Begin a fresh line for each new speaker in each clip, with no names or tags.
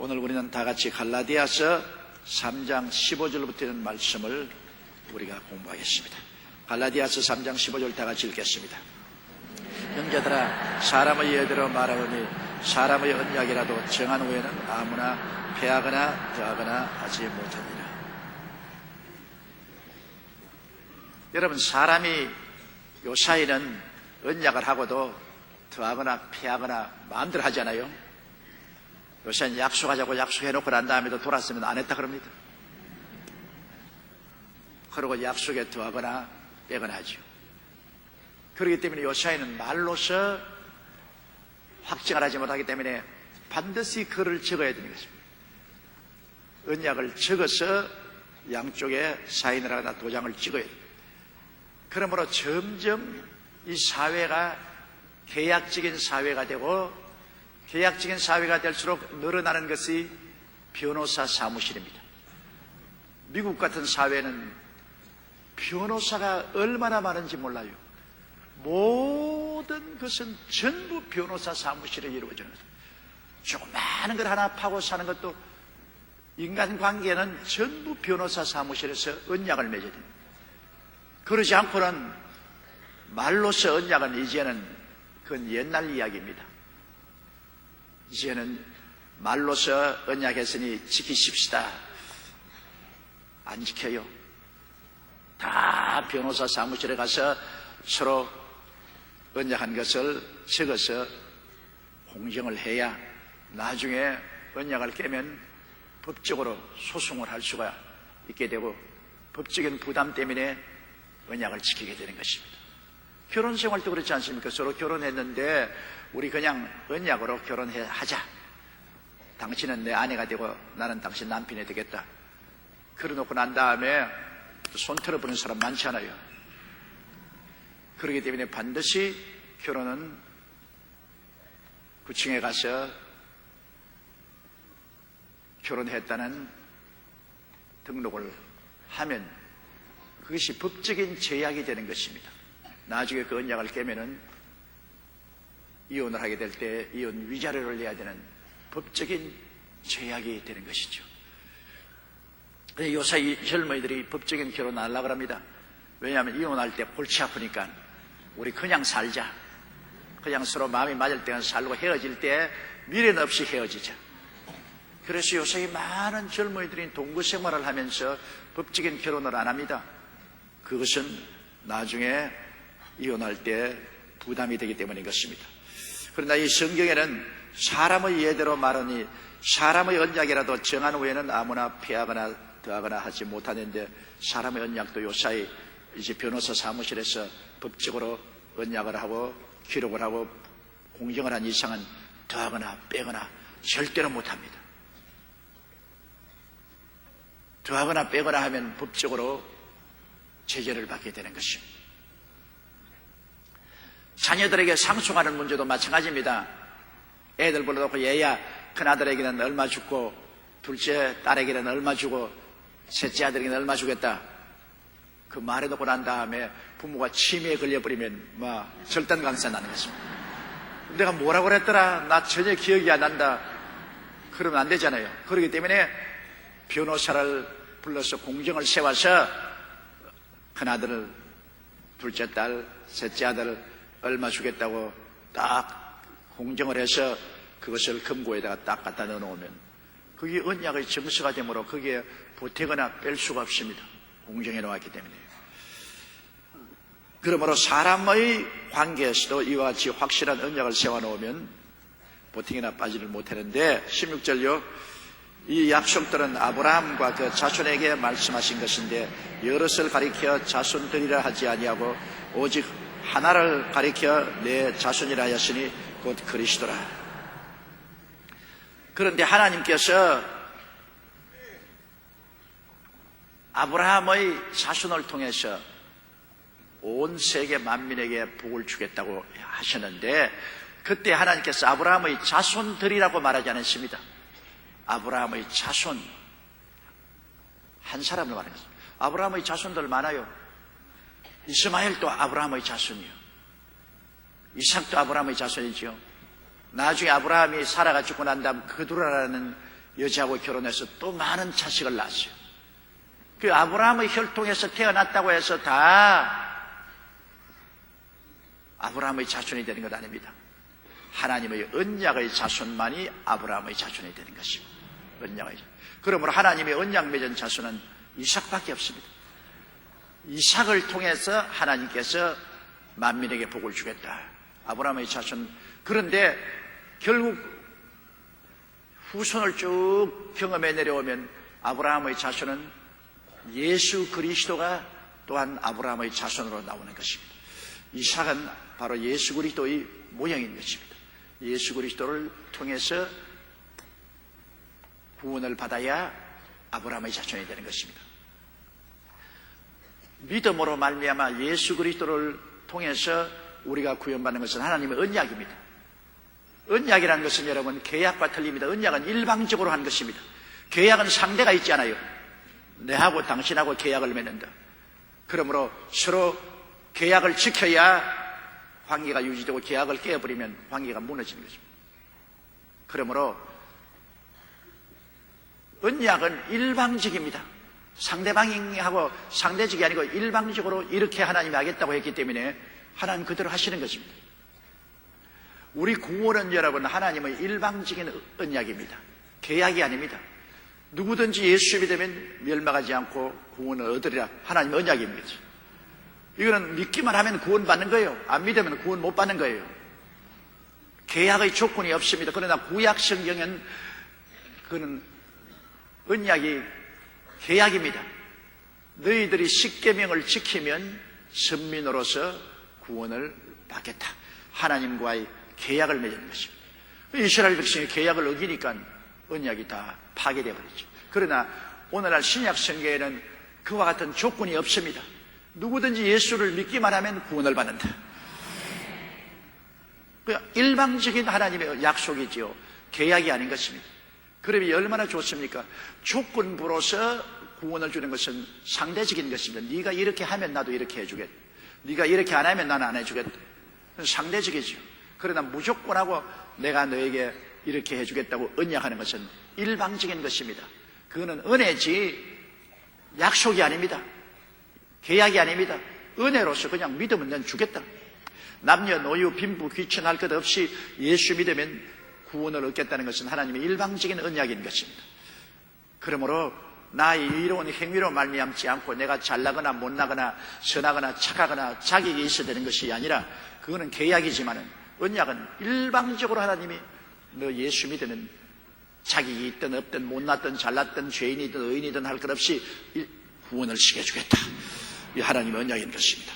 오늘 우리는 다 같이 갈라디아서 3장 15절부터 있는 말씀을 우리가 공부하겠습니다. 갈라디아서 3장 15절 다 같이 읽겠습니다. 형제들아, 사람의 예대로 말하오니 사람의 언약이라도 정한 후에는 아무나 패하거나 더하거나 하지 못합니다. 여러분, 사람이 요사이는 언약을 하고도 더하거나 패하거나 마음대로 하잖아요. 요새는 약속하자고 약속해놓고 난 다음에도 돌았으면 안 했다 그럽니다. 그러고 약속에 더하거나 빼거나 하죠. 그렇기 때문에 요사이는 말로서 확증을 하지 못하기 때문에 반드시 글을 적어야 되는 것입니다. 언약을 적어서 양쪽에 사인을 하거나 도장을 찍어야 됩니다. 그러므로 점점 이 사회가 계약적인 사회가 되고 계약적인 사회가 될수록 늘어나는 것이 변호사 사무실입니다. 미국 같은 사회는 변호사가 얼마나 많은지 몰라요. 모든 것은 전부 변호사 사무실에 이루어지는 거죠. 조그마한 걸 하나 파고 사는 것도 인간관계는 전부 변호사 사무실에서 언약을 맺어야 됩니다. 그러지 않고는 말로서 언약은 이제는 그건 옛날 이야기입니다. 이제는 말로서 언약했으니 지키십시다. 안 지켜요. 다 변호사 사무실에 가서 서로 언약한 것을 적어서 공정을 해야 나중에 언약을 깨면 법적으로 소송을 할 수가 있게 되고 법적인 부담 때문에 언약을 지키게 되는 것입니다. 결혼 생활도 그렇지 않습니까? 서로 결혼했는데 우리 그냥 언약으로 결혼하자. 당신은 내 아내가 되고 나는 당신 남편이 되겠다. 그러놓고 난 다음에 손 털어보는 사람 많지 않아요. 그렇기 때문에 반드시 결혼은 구청에 가서 결혼했다는 등록을 하면 그것이 법적인 제약이 되는 것입니다. 나중에 그 언약을 깨면은 이혼을 하게 될 때 이혼 위자료를 내야 되는 법적인 제약이 되는 것이죠. 요사이 젊은이들이 법적인 결혼 안 하려고 합니다. 왜냐하면 이혼할 때 골치 아프니까 우리 그냥 살자. 그냥 서로 마음이 맞을 때는 살고 헤어질 때 미련 없이 헤어지자. 그래서 요새 많은 젊은이들이 동거 생활을 하면서 법적인 결혼을 안 합니다. 그것은 나중에 이혼할 때 부담이 되기 때문인 것입니다. 그러나 이 성경에는 사람의 예대로 말하니 사람의 언약이라도 정한 후에는 아무나 패하거나 더하거나 하지 못하는데 사람의 언약도 요사이 이제 변호사 사무실에서 법적으로 언약을 하고 기록을 하고 공정을 한 이상은 더하거나 빼거나 절대로 못합니다. 더하거나 빼거나 하면 법적으로 제재를 받게 되는 것입니다. 자녀들에게 상속하는 문제도 마찬가지입니다. 애들 불러놓고 얘야 큰아들에게는 얼마 주고 둘째 딸에게는 얼마 주고 셋째 아들에게는 얼마 주겠다. 그 말해놓고 난 다음에 부모가 치매에 걸려버리면 절단강사 나는 것입니다. 내가 뭐라고 그랬더라? 나 전혀 기억이 안 난다. 그러면 안 되잖아요. 그렇기 때문에 변호사를 불러서 공정을 세워서 큰아들을 둘째 딸 셋째 아들을 얼마 주겠다고 딱 공정을 해서 그것을 금고에다가 딱 갖다 넣어놓으면 그게 언약의 정서가 되므로 거기에 보태거나 뺄 수가 없습니다. 공정해 놓았기 때문에. 그러므로 사람의 관계에서도 이와 같이 확실한 언약을 세워놓으면 보태기나 빠지를 못하는데 16절요. 이 약속들은 아브라함과 그 자손에게 말씀하신 것인데 여럿을 가리켜 자손들이라 하지 아니하고 오직 하나를 가리켜 내 자손이라 하였으니 곧 그리스도라. 그런데 하나님께서 아브라함의 자손을 통해서 온 세계 만민에게 복을 주겠다고 하셨는데 그때 하나님께서 아브라함의 자손들이라고 말하지 않았습니다. 아브라함의 자손 한 사람을 말했습니다. 아브라함의 자손들 많아요. 이스마엘도 아브라함의 자손이요. 이삭도 아브라함의 자손이죠. 나중에 아브라함이 사라가 죽고 난 다음 그두라라는 여자하고 결혼해서 또 많은 자식을 낳았어요. 그 아브라함의 혈통에서 태어났다고 해서 다 아브라함의 자손이 되는 것 아닙니다. 하나님의 언약의 자손만이 아브라함의 자손이 되는 것입니다. 언약의 자손. 그러므로 하나님의 언약 맺은 자손은 이삭밖에 없습니다. 이삭을 통해서 하나님께서 만민에게 복을 주겠다. 아브라함의 자손. 그런데 결국 후손을 쭉 경험해 내려오면 아브라함의 자손은 예수 그리스도가 또한 아브라함의 자손으로 나오는 것입니다. 이삭은 바로 예수 그리스도의 모형인 것입니다. 예수 그리스도를 통해서 구원을 받아야 아브라함의 자손이 되는 것입니다. 믿음으로 말미암아 예수 그리스도를 통해서 우리가 구원받는 것은 하나님의 언약입니다. 언약이라는 것은 여러분 계약과 틀립니다. 언약은 일방적으로 한 것입니다. 계약은 상대가 있잖아요. 내하고 당신하고 계약을 맺는다. 그러므로 서로 계약을 지켜야 관계가 유지되고 계약을 깨버리면 관계가 무너지는 것입니다. 그러므로 언약은 일방적입니다. 상대방하고 상대적이 아니고 일방적으로 이렇게 하나님이 하겠다고 했기 때문에 하나님 그대로 하시는 것입니다. 우리 구원은 여러분 하나님의 일방적인 언약입니다. 계약이 아닙니다. 누구든지 예수 믿으면 멸망하지 않고 구원을 얻으리라. 하나님의 언약입니다. 이거는 믿기만 하면 구원 받는 거예요. 안 믿으면 구원 못 받는 거예요. 계약의 조건이 없습니다. 그러나 구약 성경은 그는 언약이 계약입니다. 너희들이 십계명을 지키면 선민으로서 구원을 받겠다. 하나님과의 계약을 맺는 것입니다. 이스라엘 백성이 계약을 어기니까 언약이 다 파괴되어 버리죠. 그러나 오늘날 신약 성경에는 그와 같은 조건이 없습니다. 누구든지 예수를 믿기만 하면 구원을 받는다. 일방적인 하나님의 약속이지요. 계약이 아닌 것입니다. 그러면 얼마나 좋습니까? 조건부로서 구원을 주는 것은 상대적인 것입니다. 네가 이렇게 하면 나도 이렇게 해주겠다. 네가 이렇게 안 하면 나는 안 해주겠다. 상대적이죠. 그러나 무조건하고 내가 너에게 이렇게 해주겠다고 언약하는 것은 일방적인 것입니다. 그거는 은혜지 약속이 아닙니다. 계약이 아닙니다. 은혜로서 그냥 믿으면 난 주겠다. 남녀노유 빈부 귀천할 것 없이 예수 믿으면 구원을 얻겠다는 것은 하나님의 일방적인 언약인 것입니다. 그러므로 나의 의로운 행위로 말미암지 않고 내가 잘나거나 못나거나 선하거나 착하거나 자격이 있어야 되는 것이 아니라 그거는 계약이지만은 언약은 일방적으로 하나님이 너 예수 믿으면 자격이 있든 없든 못났든 잘났든 죄인이든 의인이든 할 것 없이 구원을 시켜주겠다. 이 하나님의 언약인 것입니다.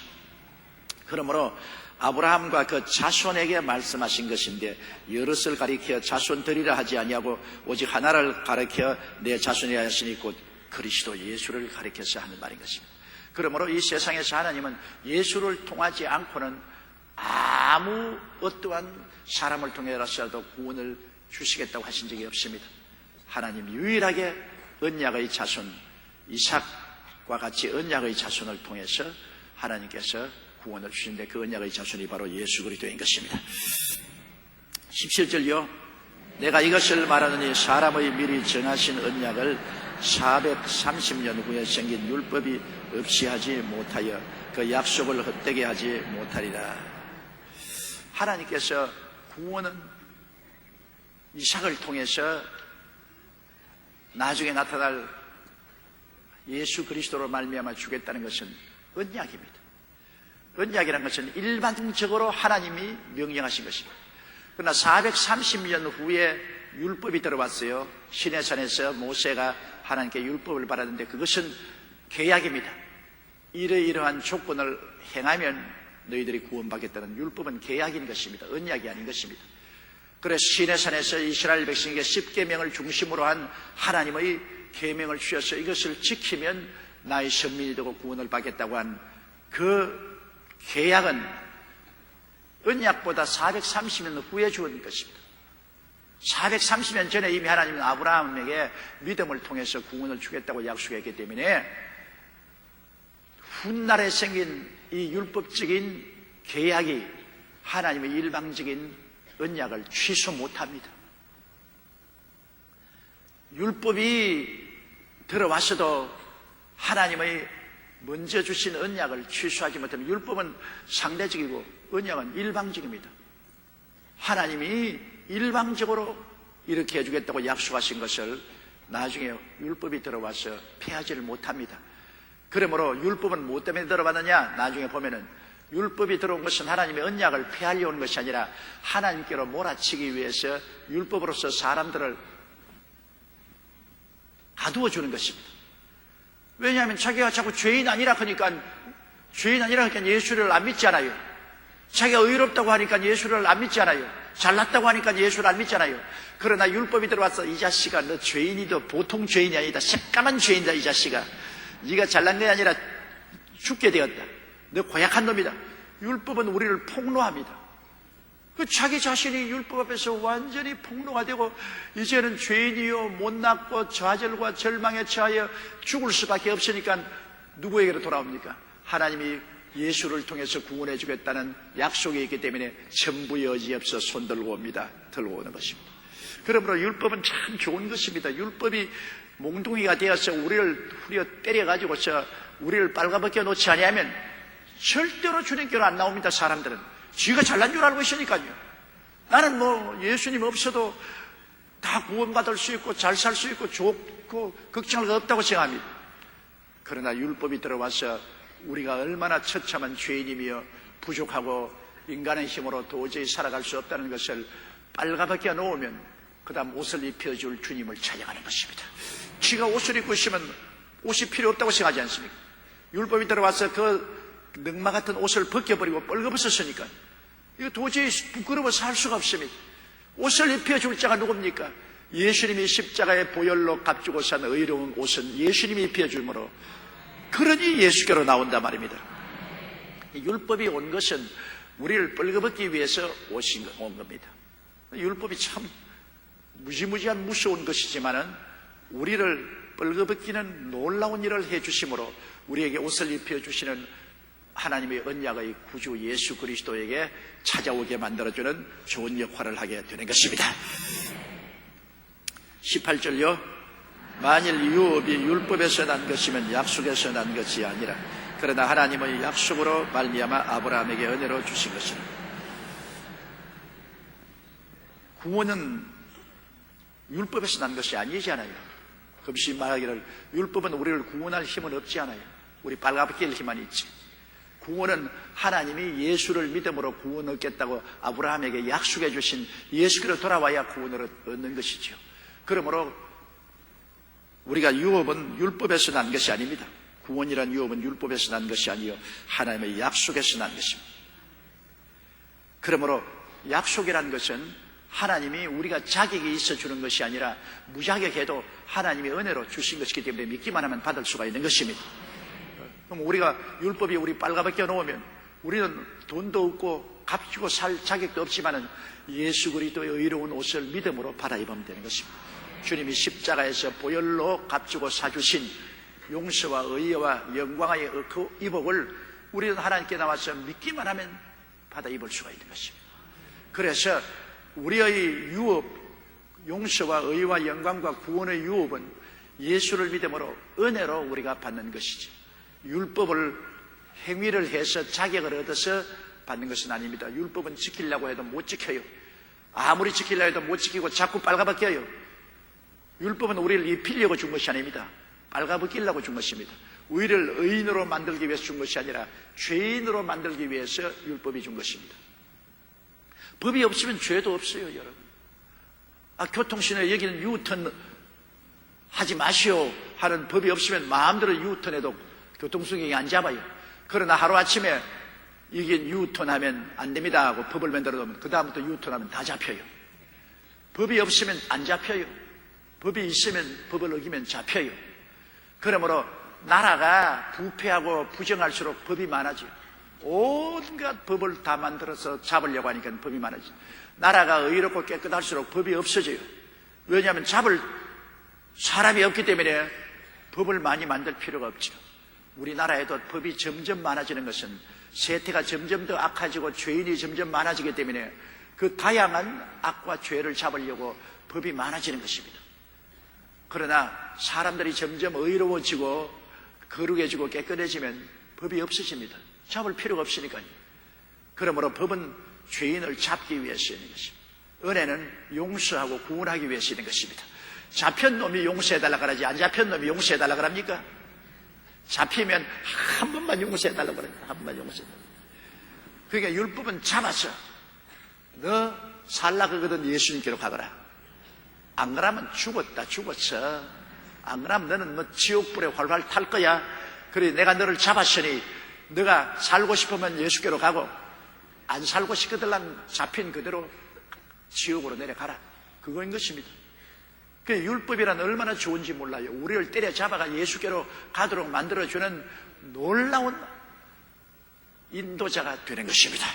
그러므로 아브라함과 그 자손에게 말씀하신 것인데 여럿을 가리켜 자손들이라 하지 아니하고 오직 하나를 가리켜 내 자손이라 하시니 곧 그리스도 예수를 가리켜서 하는 말인 것입니다. 그러므로 이 세상에서 하나님은 예수를 통하지 않고는 아무 어떠한 사람을 통해서라도 구원을 주시겠다고 하신 적이 없습니다. 하나님 유일하게 언약의 자손 이삭과 같이 언약의 자손을 통해서 하나님께서 구원을 주시는데 그 언약의 자손이 바로 예수 그리스도인 것입니다. 17절요. 내가 이것을 말하느니 사람의 미리 정하신 언약을 430년 후에 생긴 율법이 없이 하지 못하여 그 약속을 헛되게 하지 못하리라. 하나님께서 구원은 이삭을 통해서 나중에 나타날 예수 그리스도로 말미암아 주겠다는 것은 언약입니다. 언약이라는 것은 일반적으로 하나님이 명령하신 것입니다. 그러나 430년 후에 율법이 들어왔어요. 시내산에서 모세가 하나님께 율법을 받았는데 그것은 계약입니다. 이러이러한 조건을 행하면 너희들이 구원받겠다는 율법은 계약인 것입니다. 언약이 아닌 것입니다. 그래서 시내산에서 이스라엘 백성에게 십계명을 중심으로 한 하나님의 계명을 주셔서 이것을 지키면 나의 선민이 되고 구원을 받겠다고 한 그 계약은 언약보다 430년 후에 주어진 것입니다. 430년 전에 이미 하나님은 아브라함에게 믿음을 통해서 구원을 주겠다고 약속했기 때문에 훗날에 생긴 이 율법적인 계약이 하나님의 일방적인 언약을 취소 못합니다. 율법이 들어왔어도 하나님의 먼저 주신 언약을 취소하지 못하면, 율법은 상대적이고 언약은 일방적입니다. 하나님이 일방적으로 이렇게 해주겠다고 약속하신 것을 나중에 율법이 들어와서 폐하지를 못합니다. 그러므로 율법은 무엇 때문에 들어왔느냐? 나중에 보면은 율법이 들어온 것은 하나님의 언약을 폐하려 온 것이 아니라 하나님께로 몰아치기 위해서 율법으로서 사람들을 가두어 주는 것입니다. 왜냐하면 자기가 자꾸 죄인 아니라 하니까 예수를 안 믿잖아요. 자기가 의롭다고 하니까 예수를 안 믿잖아요. 잘났다고 하니까 예수를 안 믿잖아요. 그러나 율법이 들어와서 이 자식아, 너 죄인이도 보통 죄인이 아니다. 새까만 죄인이다. 이 자식아, 네가 잘난 게 아니라 죽게 되었다. 너 고약한 놈이다. 율법은 우리를 폭로합니다. 자기 자신이 율법 앞에서 완전히 폭로가 되고 이제는 죄인이요 못났고 좌절과 절망에 처하여 죽을 수밖에 없으니까 누구에게로 돌아옵니까? 하나님이 예수를 통해서 구원해 주겠다는 약속이 있기 때문에 전부 여지없어 손들고 옵니다. 들고 오는 것입니다. 그러므로 율법은 참 좋은 것입니다. 율법이 몽둥이가 되어서 우리를 후려 때려가지고서 우리를 빨가벗겨 놓지 아니하면 절대로 주님께로 안 나옵니다. 사람들은 지가 잘난 줄 알고 있으니까요. 나는 예수님 없어도 다 구원받을 수 있고 잘 살 수 있고 좋고 걱정할 거 없다고 생각합니다. 그러나 율법이 들어와서 우리가 얼마나 처참한 죄인이며 부족하고 인간의 힘으로 도저히 살아갈 수 없다는 것을 빨가벗겨 놓으면 그 다음 옷을 입혀줄 주님을 찾아가는 것입니다. 지가 옷을 입고 있으면 옷이 필요 없다고 생각하지 않습니까? 율법이 들어와서 그 늑마 같은 옷을 벗겨버리고 뻘거벗었으니까 이거 도저히 부끄러워서 할 수가 없습니다. 옷을 입혀줄 자가 누굽니까? 예수님이 십자가의 보혈로 값주고 산 의로운 옷은 예수님이 입혀주므로 그러니 예수께로 나온단 말입니다. 율법이 온 것은 우리를 뻘거벗기 위해서 온 겁니다. 율법이 참 무지무지한 무서운 것이지만은 우리를 뻘거벗기는 놀라운 일을 해주심으로 우리에게 옷을 입혀주시는 하나님의 언약의 구주 예수 그리스도에게 찾아오게 만들어주는 좋은 역할을 하게 되는 것입니다. 18절요. 만일 유업이 율법에서 난 것이면 약속에서 난 것이 아니라 그러나 하나님의 약속으로 말미암아 아브라함에게 은혜로 주신 것이라. 구원은 율법에서 난 것이 아니잖아요. 금시 말하기를 율법은 우리를 구원할 힘은 없지 않아요. 우리 빨가벗길 힘만 있지. 구원은 하나님이 예수를 믿음으로 구원 얻겠다고 아브라함에게 약속해 주신 예수께로 돌아와야 구원을 얻는 것이죠. 그러므로 우리가 유업은 율법에서 난 것이 아닙니다. 구원이란 유업은 율법에서 난 것이 아니요 하나님의 약속에서 난 것입니다. 그러므로 약속이란 것은 하나님이 우리가 자격이 있어 주는 것이 아니라 무자격해도 하나님의 은혜로 주신 것이기 때문에 믿기만 하면 받을 수가 있는 것입니다. 그럼 우리가 율법이 우리 빨가벗겨 놓으면 우리는 돈도 없고 값주고 살 자격도 없지만은 예수 그리스도의 의로운 옷을 믿음으로 갈아입으면 되는 것입니다. 주님이 십자가에서 보혈로 값주고 사주신 용서와 의와 영광의 그 이복을 우리는 하나님께 나와서 믿기만 하면 받아 입을 수가 있는 것입니다. 그래서 우리의 유업, 용서와 의와 영광과 구원의 유업은 예수를 믿음으로 은혜로 우리가 받는 것이지 율법을 행위를 해서 자격을 얻어서 받는 것은 아닙니다. 율법은 지키려고 해도 못 지켜요. 아무리 지키려고 해도 못 지키고 자꾸 빨가벗겨요. 율법은 우리를 입히려고 준 것이 아닙니다. 빨가벗기려고 준 것입니다. 우리를 의인으로 만들기 위해서 준 것이 아니라 죄인으로 만들기 위해서 율법이 준 것입니다. 법이 없으면 죄도 없어요, 여러분. 교통신호에 여기는 유턴 하지 마시오 하는 법이 없으면 마음대로 유턴해도 교통수경이 안 잡아요. 그러나 하루아침에 이게 유턴하면 안 됩니다 하고 법을 만들어 놓으면 그 다음부터 유턴하면 다 잡혀요. 법이 없으면 안 잡혀요. 법이 있으면 법을 어기면 잡혀요. 그러므로 나라가 부패하고 부정할수록 법이 많아져요. 온갖 법을 다 만들어서 잡으려고 하니까 법이 많아져요. 나라가 의롭고 깨끗할수록 법이 없어져요. 왜냐하면 잡을 사람이 없기 때문에 법을 많이 만들 필요가 없죠. 우리나라에도 법이 점점 많아지는 것은 세태가 점점 더 악해지고 죄인이 점점 많아지기 때문에 그 다양한 악과 죄를 잡으려고 법이 많아지는 것입니다. 그러나 사람들이 점점 의로워지고 거룩해지고 깨끗해지면 법이 없어집니다. 잡을 필요가 없으니까요. 그러므로 법은 죄인을 잡기 위해서 있는 것입니다. 은혜는 용서하고 구원하기 위해서 있는 것입니다. 잡힌 놈이 용서해달라 그러지 안 잡힌 놈이 용서해달라 그럽니까? 잡히면 한 번만 용서해달라고 그럽니다. 한 번만 용서해달라. 그러니까 율법은 잡아서 너 살라 그거든 예수님께로 가거라. 안 그러면 죽었어. 안 그러면 너는 뭐 지옥불에 활활 탈 거야. 그래 내가 너를 잡았으니 너가 살고 싶으면 예수께로 가고 안 살고 싶거든 잡힌 그대로 지옥으로 내려가라. 그거인 것입니다. 그 율법이란 얼마나 좋은지 몰라요. 우리를 때려잡아가 예수께로 가도록 만들어주는 놀라운 인도자가 되는 것입니다.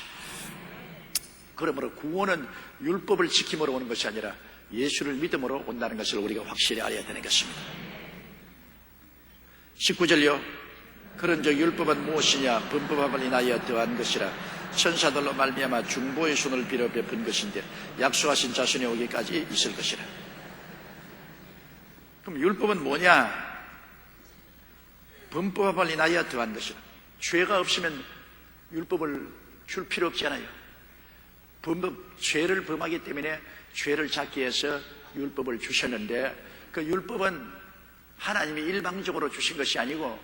그러므로 구원은 율법을 지킴으로 오는 것이 아니라 예수를 믿음으로 온다는 것을 우리가 확실히 알아야 되는 것입니다. 19절요. 그런즉 율법은 무엇이냐? 범법함을 인하여 더한 것이라. 천사들로 말미암아 중보의 손을 빌어 베푼 것인데 약속하신 자손이 오기까지 있을 것이라. 그럼 율법은 뭐냐? 범법함을 인하여 더한 것이라. 죄가 없으면 율법을 줄 필요 없잖아요. 죄를 범하기 때문에 죄를 잡기 위해서 율법을 주셨는데 그 율법은 하나님이 일방적으로 주신 것이 아니고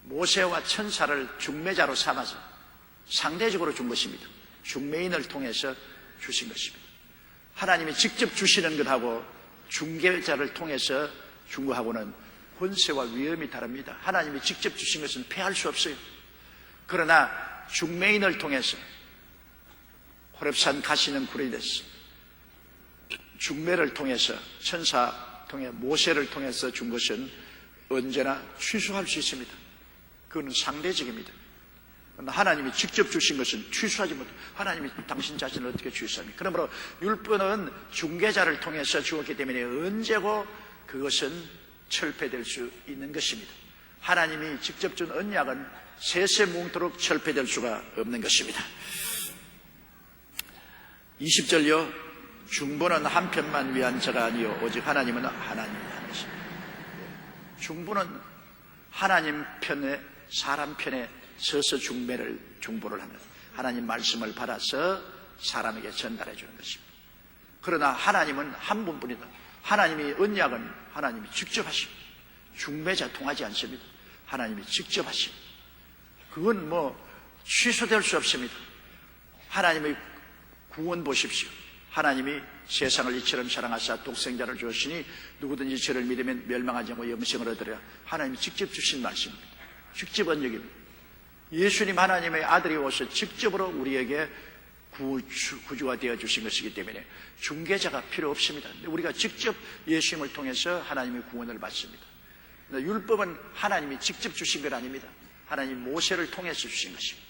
모세와 천사를 중매자로 삼아서 상대적으로 준 것입니다. 중매인을 통해서 주신 것입니다. 하나님이 직접 주시는 것하고 중개자를 통해서 준 것하고는 권세와 위험이 다릅니다. 하나님이 직접 주신 것은 패할 수 없어요. 그러나 중매인을 통해서 호렙산 가시는 굴이 됐어. 중매를 통해서 천사 통해 모세를 통해서 준 것은 언제나 취소할 수 있습니다. 그거는 상대적입니다. 하나님이 직접 주신 것은 취소하지 못해. 하나님이 당신 자신을 어떻게 취소합니까? 그러므로 율법은 중개자를 통해서 주었기 때문에 언제고 그것은 철폐될 수 있는 것입니다. 하나님이 직접 준 언약은 세세 뭉토록 철폐될 수가 없는 것입니다. 20절요. 중보는 한편만 위한 자가 아니요 오직 하나님은 하나님이 한 것입니다. 중보는 하나님 편에 사람 편에 서서 중보를 하는 하나님 말씀을 받아서 사람에게 전달해 주는 것입니다. 그러나 하나님은 한 분뿐이다. 하나님이 언약은 하나님이 직접 하십니다. 중매자 통하지 않습니다. 하나님이 직접 하십니다. 그건 취소될 수 없습니다. 하나님의 구원 보십시오. 하나님이 세상을 이처럼 사랑하사 독생자를 주었으니 누구든지 저를 믿으면 멸망하지 않고 영생을 얻으리라. 하나님이 직접 주신 말씀입니다. 직접 언약입니다. 예수님 하나님의 아들이 오셔 직접으로 우리에게 구주가 되어주신 것이기 때문에 중개자가 필요 없습니다. 우리가 직접 예수님을 통해서 하나님의 구원을 받습니다. 율법은 하나님이 직접 주신 것 아닙니다. 하나님 모세를 통해서 주신 것입니다.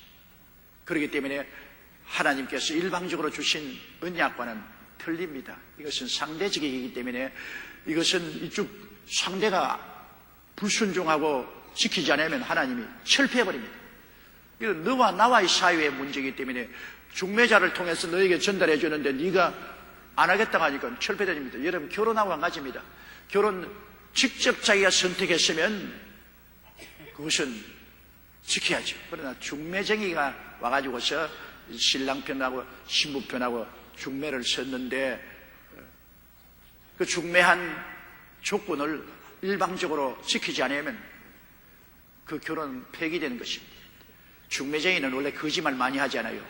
그렇기 때문에 하나님께서 일방적으로 주신 언약과는 틀립니다. 이것은 상대적이기 때문에 이것은 이쪽 상대가 불순종하고 지키지 않으면 하나님이 철폐해버립니다. 이건 너와 나와의 사이의 문제이기 때문에 중매자를 통해서 너에게 전달해 주는데 네가 안 하겠다고 하니까 철폐됩니다. 여러분 결혼하고 한 가지입니다. 결혼 직접 자기가 선택했으면 그것은 지켜야죠. 그러나 중매쟁이가 와가지고서 신랑 편하고 신부 편하고 중매를 섰는데 그 중매한 조건을 일방적으로 지키지 않으면 그 결혼은 폐기되는 것입니다. 중매쟁이는 원래 거짓말 많이 하지 않아요.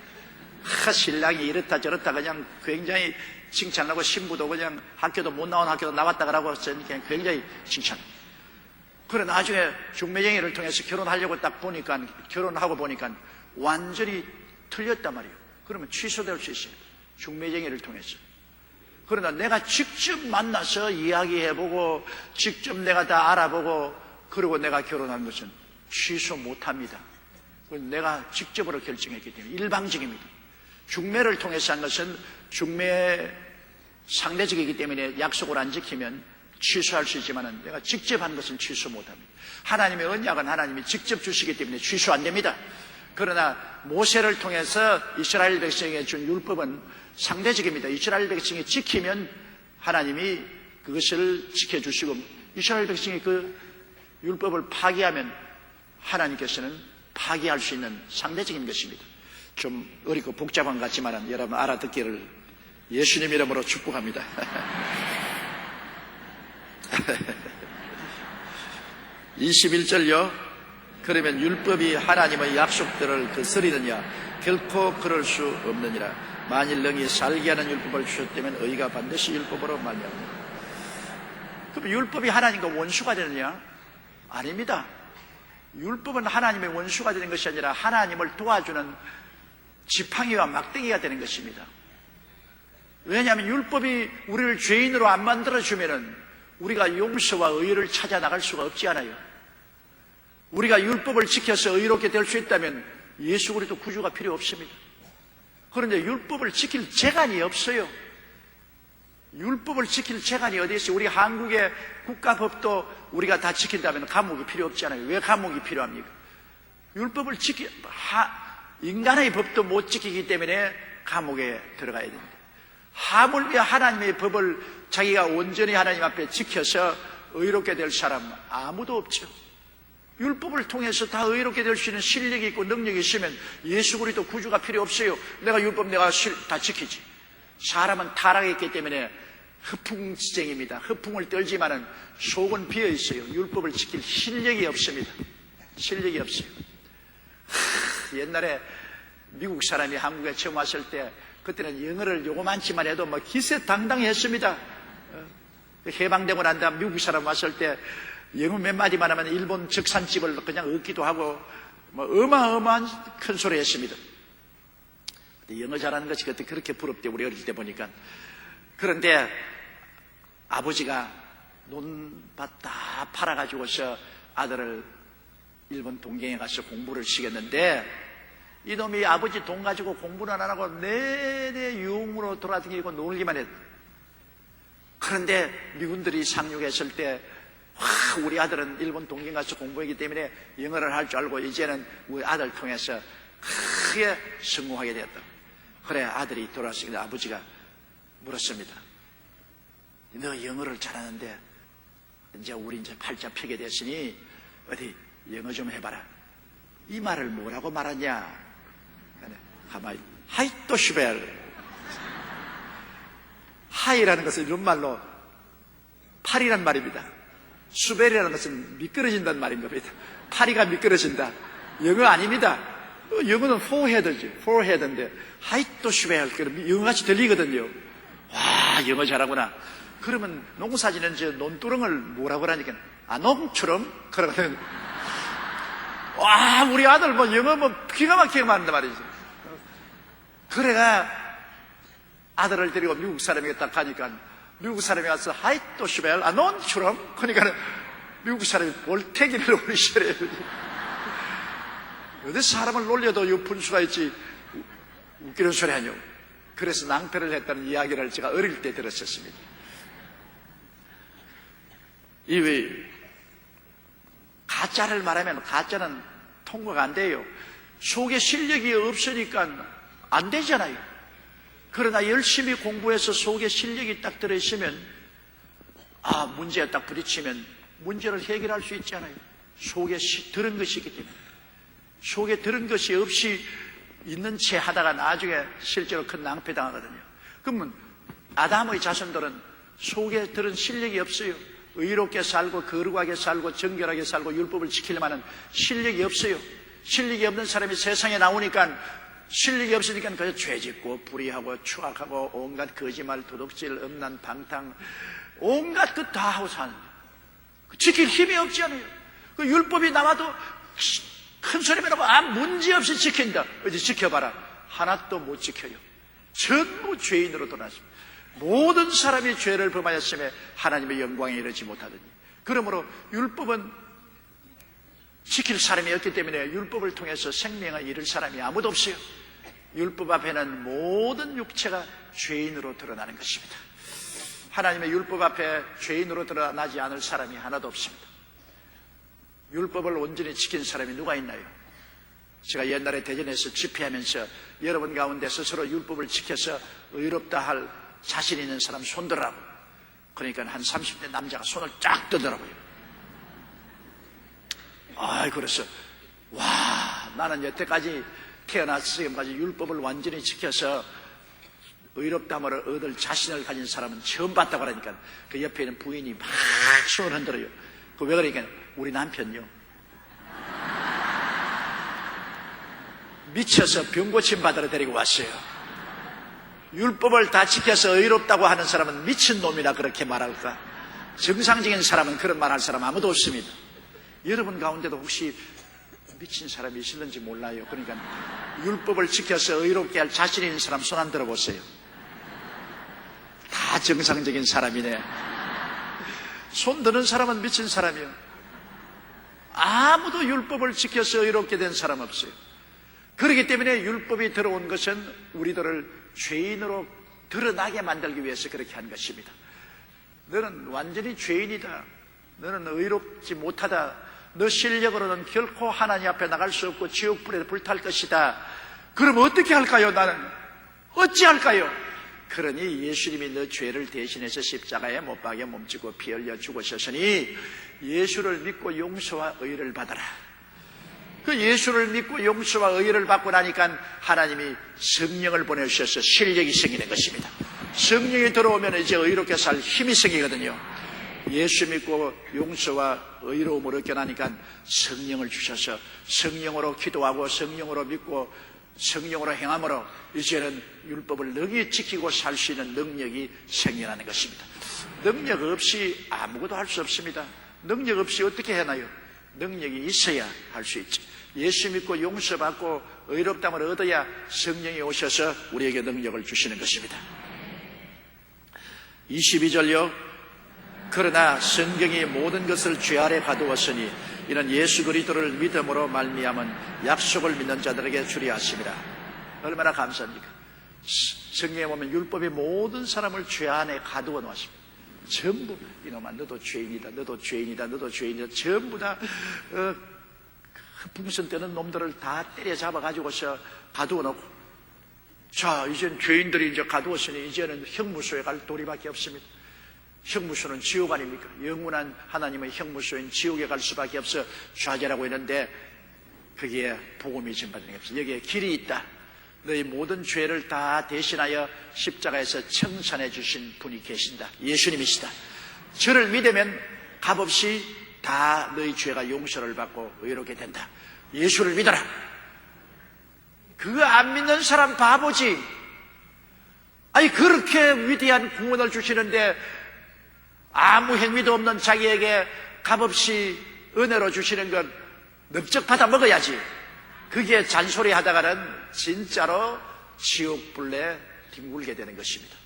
신랑이 이렇다 저렇다 그냥 굉장히 칭찬하고 신부도 그냥 학교도 못 나온 학교도 나왔다 그러고 그냥 굉장히 칭찬합니다. 그래 나중에 중매쟁이를 통해서 결혼하려고 딱 보니까 결혼하고 보니까 완전히 틀렸단 말이에요. 그러면 취소될 수 있어요. 중매쟁이를 통해서. 그러나 내가 직접 만나서 이야기해보고 직접 내가 다 알아보고 그리고 내가 결혼한 것은 취소 못합니다. 내가 직접으로 결정했기 때문에 일방적입니다. 중매를 통해서 한 것은 중매 상대적이기 때문에 약속을 안 지키면 취소할 수 있지만 내가 직접 한 것은 취소 못합니다. 하나님의 언약은 하나님이 직접 주시기 때문에 취소 안 됩니다. 그러나 모세를 통해서 이스라엘 백성에게 준 율법은 상대적입니다. 이스라엘 백성이 지키면 하나님이 그것을 지켜주시고 이스라엘 백성이 그 율법을 파기하면 하나님께서는 파기할 수 있는 상대적인 것입니다. 좀 어렵고 복잡한 것 같지만 여러분 알아듣기를 예수님 이름으로 축복합니다. 21절요. 그러면 율법이 하나님의 약속들을 거스리느냐? 결코 그럴 수 없느니라. 만일 능히 살게 하는 율법을 주셨다면 의가 반드시 율법으로 말미암느니라. 그럼 율법이 하나님과 원수가 되느냐? 아닙니다. 율법은 하나님의 원수가 되는 것이 아니라 하나님을 도와주는 지팡이와 막대기가 되는 것입니다. 왜냐하면 율법이 우리를 죄인으로 안 만들어주면 우리가 용서와 의를 찾아 나갈 수가 없지 않아요. 우리가 율법을 지켜서 의롭게 될 수 있다면 예수 그리스도 구주가 필요 없습니다. 그런데 율법을 지킬 재간이 없어요. 율법을 지킬 재간이 어디 있어요? 우리 한국의 국가법도 우리가 다 지킨다면 감옥이 필요 없잖아요. 왜 감옥이 필요합니까? 율법을 인간의 법도 못 지키기 때문에 감옥에 들어가야 됩니다. 하물며 하나님의 법을 자기가 온전히 하나님 앞에 지켜서 의롭게 될 사람은 아무도 없죠. 율법을 통해서 다 의롭게 될 수 있는 실력이 있고 능력이 있으면 예수 그리스도 구주가 필요 없어요. 내가 율법 다 지키지. 사람은 타락했기 때문에 허풍지쟁입니다. 허풍을 떨지만은 속은 비어 있어요. 율법을 지킬 실력이 없습니다. 실력이 없어요. 옛날에 미국 사람이 한국에 처음 왔을 때 그때는 영어를 요거만치만 해도 뭐 기세당당했습니다. 해방되고 난 다음 미국 사람 왔을 때 영어 몇 마디만 하면 일본 적산집을 그냥 얻기도 하고 뭐 어마어마한 큰 소리 했습니다. 영어 잘하는 것이 그때 그렇게 부럽대, 우리 어릴 때 보니까. 그런데 아버지가 논밭 다 팔아가지고서 아들을 일본 동경에 가서 공부를 시켰는데 이놈이 아버지 돈 가지고 공부는 안 하고 내내 유흥으로 돌아다니고 놀기만 했다. 그런데 미군들이 상륙했을 때 우리 아들은 일본 동경 가서 공부했기 때문에 영어를 할 줄 알고 이제는 우리 아들 통해서 크게 성공하게 되었다. 그래 아들이 돌아왔을 때 아버지가 물었습니다. 너 영어를 잘하는데 이제 우리 이제 팔자 펴게 됐으니 어디 영어 좀 해봐라. 이 말을 뭐라고 말하냐? 가만히 하이또 슈벨. 하이라는 것은 이런 말로 팔이란 말입니다. 수벨이라는 것은 미끄러진다는 말인 겁니다. 파리가 미끄러진다. 영어 아닙니다. 영어는 forehead지, forehead인데 하이또 슈벨. 영어같이 들리거든요. 와, 영어 잘하구나. 그러면 농사지는 저 논두렁을 뭐라고 하니까 농처럼 그러거든. 와, 우리 아들 뭐 영어 뭐 기가 막히게 말한단 말이지. 그래가 아들을 데리고 미국 사람에게 딱 가니까 미국 사람이 와서 하이또 슈벨, 논처럼. 그러니까 미국 사람이 볼태기를 올리시래요. 어디 사람을 놀려도 이 분수가 있지 웃기는 소리 아니오. 그래서 낭패를 했다는 이야기를 제가 어릴 때 들었었습니다. 이 가짜를 말하면 가짜는 통과가 안 돼요. 속에 실력이 없으니까 안 되잖아요. 그러나 열심히 공부해서 속에 실력이 딱 들어있으면 문제에 딱 부딪히면 문제를 해결할 수 있잖아요. 속에 들은 것이 있기 때문에. 속에 들은 것이 없이 있는 채 하다가 나중에 실제로 큰 낭패 당하거든요. 그러면 아담의 자손들은 속에 들은 실력이 없어요. 의롭게 살고 거룩하게 살고 정결하게 살고 율법을 지키려면 하는 실력이 없어요. 실력이 없는 사람이 세상에 나오니까 실력이 없으니까 그저 죄짓고 불의하고 추악하고 온갖 거짓말, 도둑질, 음란, 방탕 온갖 것 다 하고 사는 거예요. 지킬 힘이 없지 않아요. 그 율법이 나와도 큰 소리만 하고 문제없이 지킨다. 어디 지켜봐라. 하나도 못 지켜요. 전부 죄인으로 돌아왔습니다. 모든 사람이 죄를 범하였음에 하나님의 영광에 이르지 못하더니. 그러므로 율법은 지킬 사람이 없기 때문에 율법을 통해서 생명을 이룰 사람이 아무도 없어요. 율법 앞에는 모든 육체가 죄인으로 드러나는 것입니다. 하나님의 율법 앞에 죄인으로 드러나지 않을 사람이 하나도 없습니다. 율법을 온전히 지킨 사람이 누가 있나요? 제가 옛날에 대전에서 집회하면서 여러분 가운데 스스로 율법을 지켜서 의롭다 할 자신 있는 사람 손들라고. 그러니까 한 30대 남자가 손을 쫙 뜨더라고요. 그래서 나는 여태까지 태어나서 지금까지 율법을 완전히 지켜서 의롭다함을 얻을 자신을 가진 사람은 처음 봤다고 하니까 그 옆에 있는 부인이 막 손을 흔들어요. 왜 그러니까 우리 남편요, 미쳐서 병 고침 받으러 데리고 왔어요. 율법을 다 지켜서 의롭다고 하는 사람은 미친놈이라 그렇게 말할까? 정상적인 사람은 그런 말 할 사람 아무도 없습니다. 여러분 가운데도 혹시 미친 사람이 있을는지 몰라요. 그러니까 율법을 지켜서 의롭게 할 자신 있는 사람 손 안 들어보세요. 다 정상적인 사람이네. 손 드는 사람은 미친 사람이요. 아무도 율법을 지켜서 의롭게 된 사람 없어요. 그렇기 때문에 율법이 들어온 것은 우리들을 죄인으로 드러나게 만들기 위해서 그렇게 한 것입니다. 너는 완전히 죄인이다. 너는 의롭지 못하다. 너 실력으로는 결코 하나님 앞에 나갈 수 없고 지옥불에 불탈 것이다. 그럼 어떻게 할까요? 나는 어찌 할까요? 그러니 예수님이 너 죄를 대신해서 십자가에 못 박여 몸지고 피 흘려 죽으셨으니 예수를 믿고 용서와 의를 받아라. 그 예수를 믿고 용서와 의를 받고 나니까 하나님이 성령을 보내주셔서 실력이 생기는 것입니다. 성령이 들어오면 이제 의롭게 살 힘이 생기거든요. 예수 믿고 용서와 의로움을 얻게 나니까 성령을 주셔서 성령으로 기도하고 성령으로 믿고 성령으로 행함으로 이제는 율법을 능히 지키고 살 수 있는 능력이 생겨나는 것입니다. 능력 없이 아무것도 할 수 없습니다. 능력 없이 어떻게 해나요? 능력이 있어야 할 수 있죠. 예수 믿고 용서받고 의롭다함을 얻어야 성령이 오셔서 우리에게 능력을 주시는 것입니다. 22절요. 그러나 성경이 모든 것을 죄 아래 가두었으니 이는 예수 그리스도를 믿음으로 말미암은 약속을 믿는 자들에게 주리 하심이라. 얼마나 감사합니까? 성경에 보면 율법이 모든 사람을 죄 안에 가두어 놓았습니다. 전부 이놈아 너도 죄인이다, 너도 죄인이다, 너도 죄인이다. 전부 다 풍선 뜨는 놈들을 다 때려잡아 가지고서 가두어 놓고, 자 이제는 죄인들이 이제 가두었으니 이제는 형무소에 갈 도리밖에 없습니다. 형무소는 지옥 아닙니까? 영원한 하나님의 형무소인 지옥에 갈 수밖에 없어 좌절하고 있는데 거기에 복음이 전파되는 게 없어. 여기에 길이 있다. 너희 모든 죄를 다 대신하여 십자가에서 청산해 주신 분이 계신다. 예수님이시다. 저를 믿으면 값없이 다 너희 죄가 용서를 받고 의롭게 된다. 예수를 믿어라. 그거 안 믿는 사람 바보지. 아니 그렇게 위대한 구원을 주시는데 아무 행위도 없는 자기에게 값없이 은혜로 주시는 건 넓적 받아 먹어야지. 그게 잔소리 하다가는 진짜로 지옥불에 뒹굴게 되는 것입니다.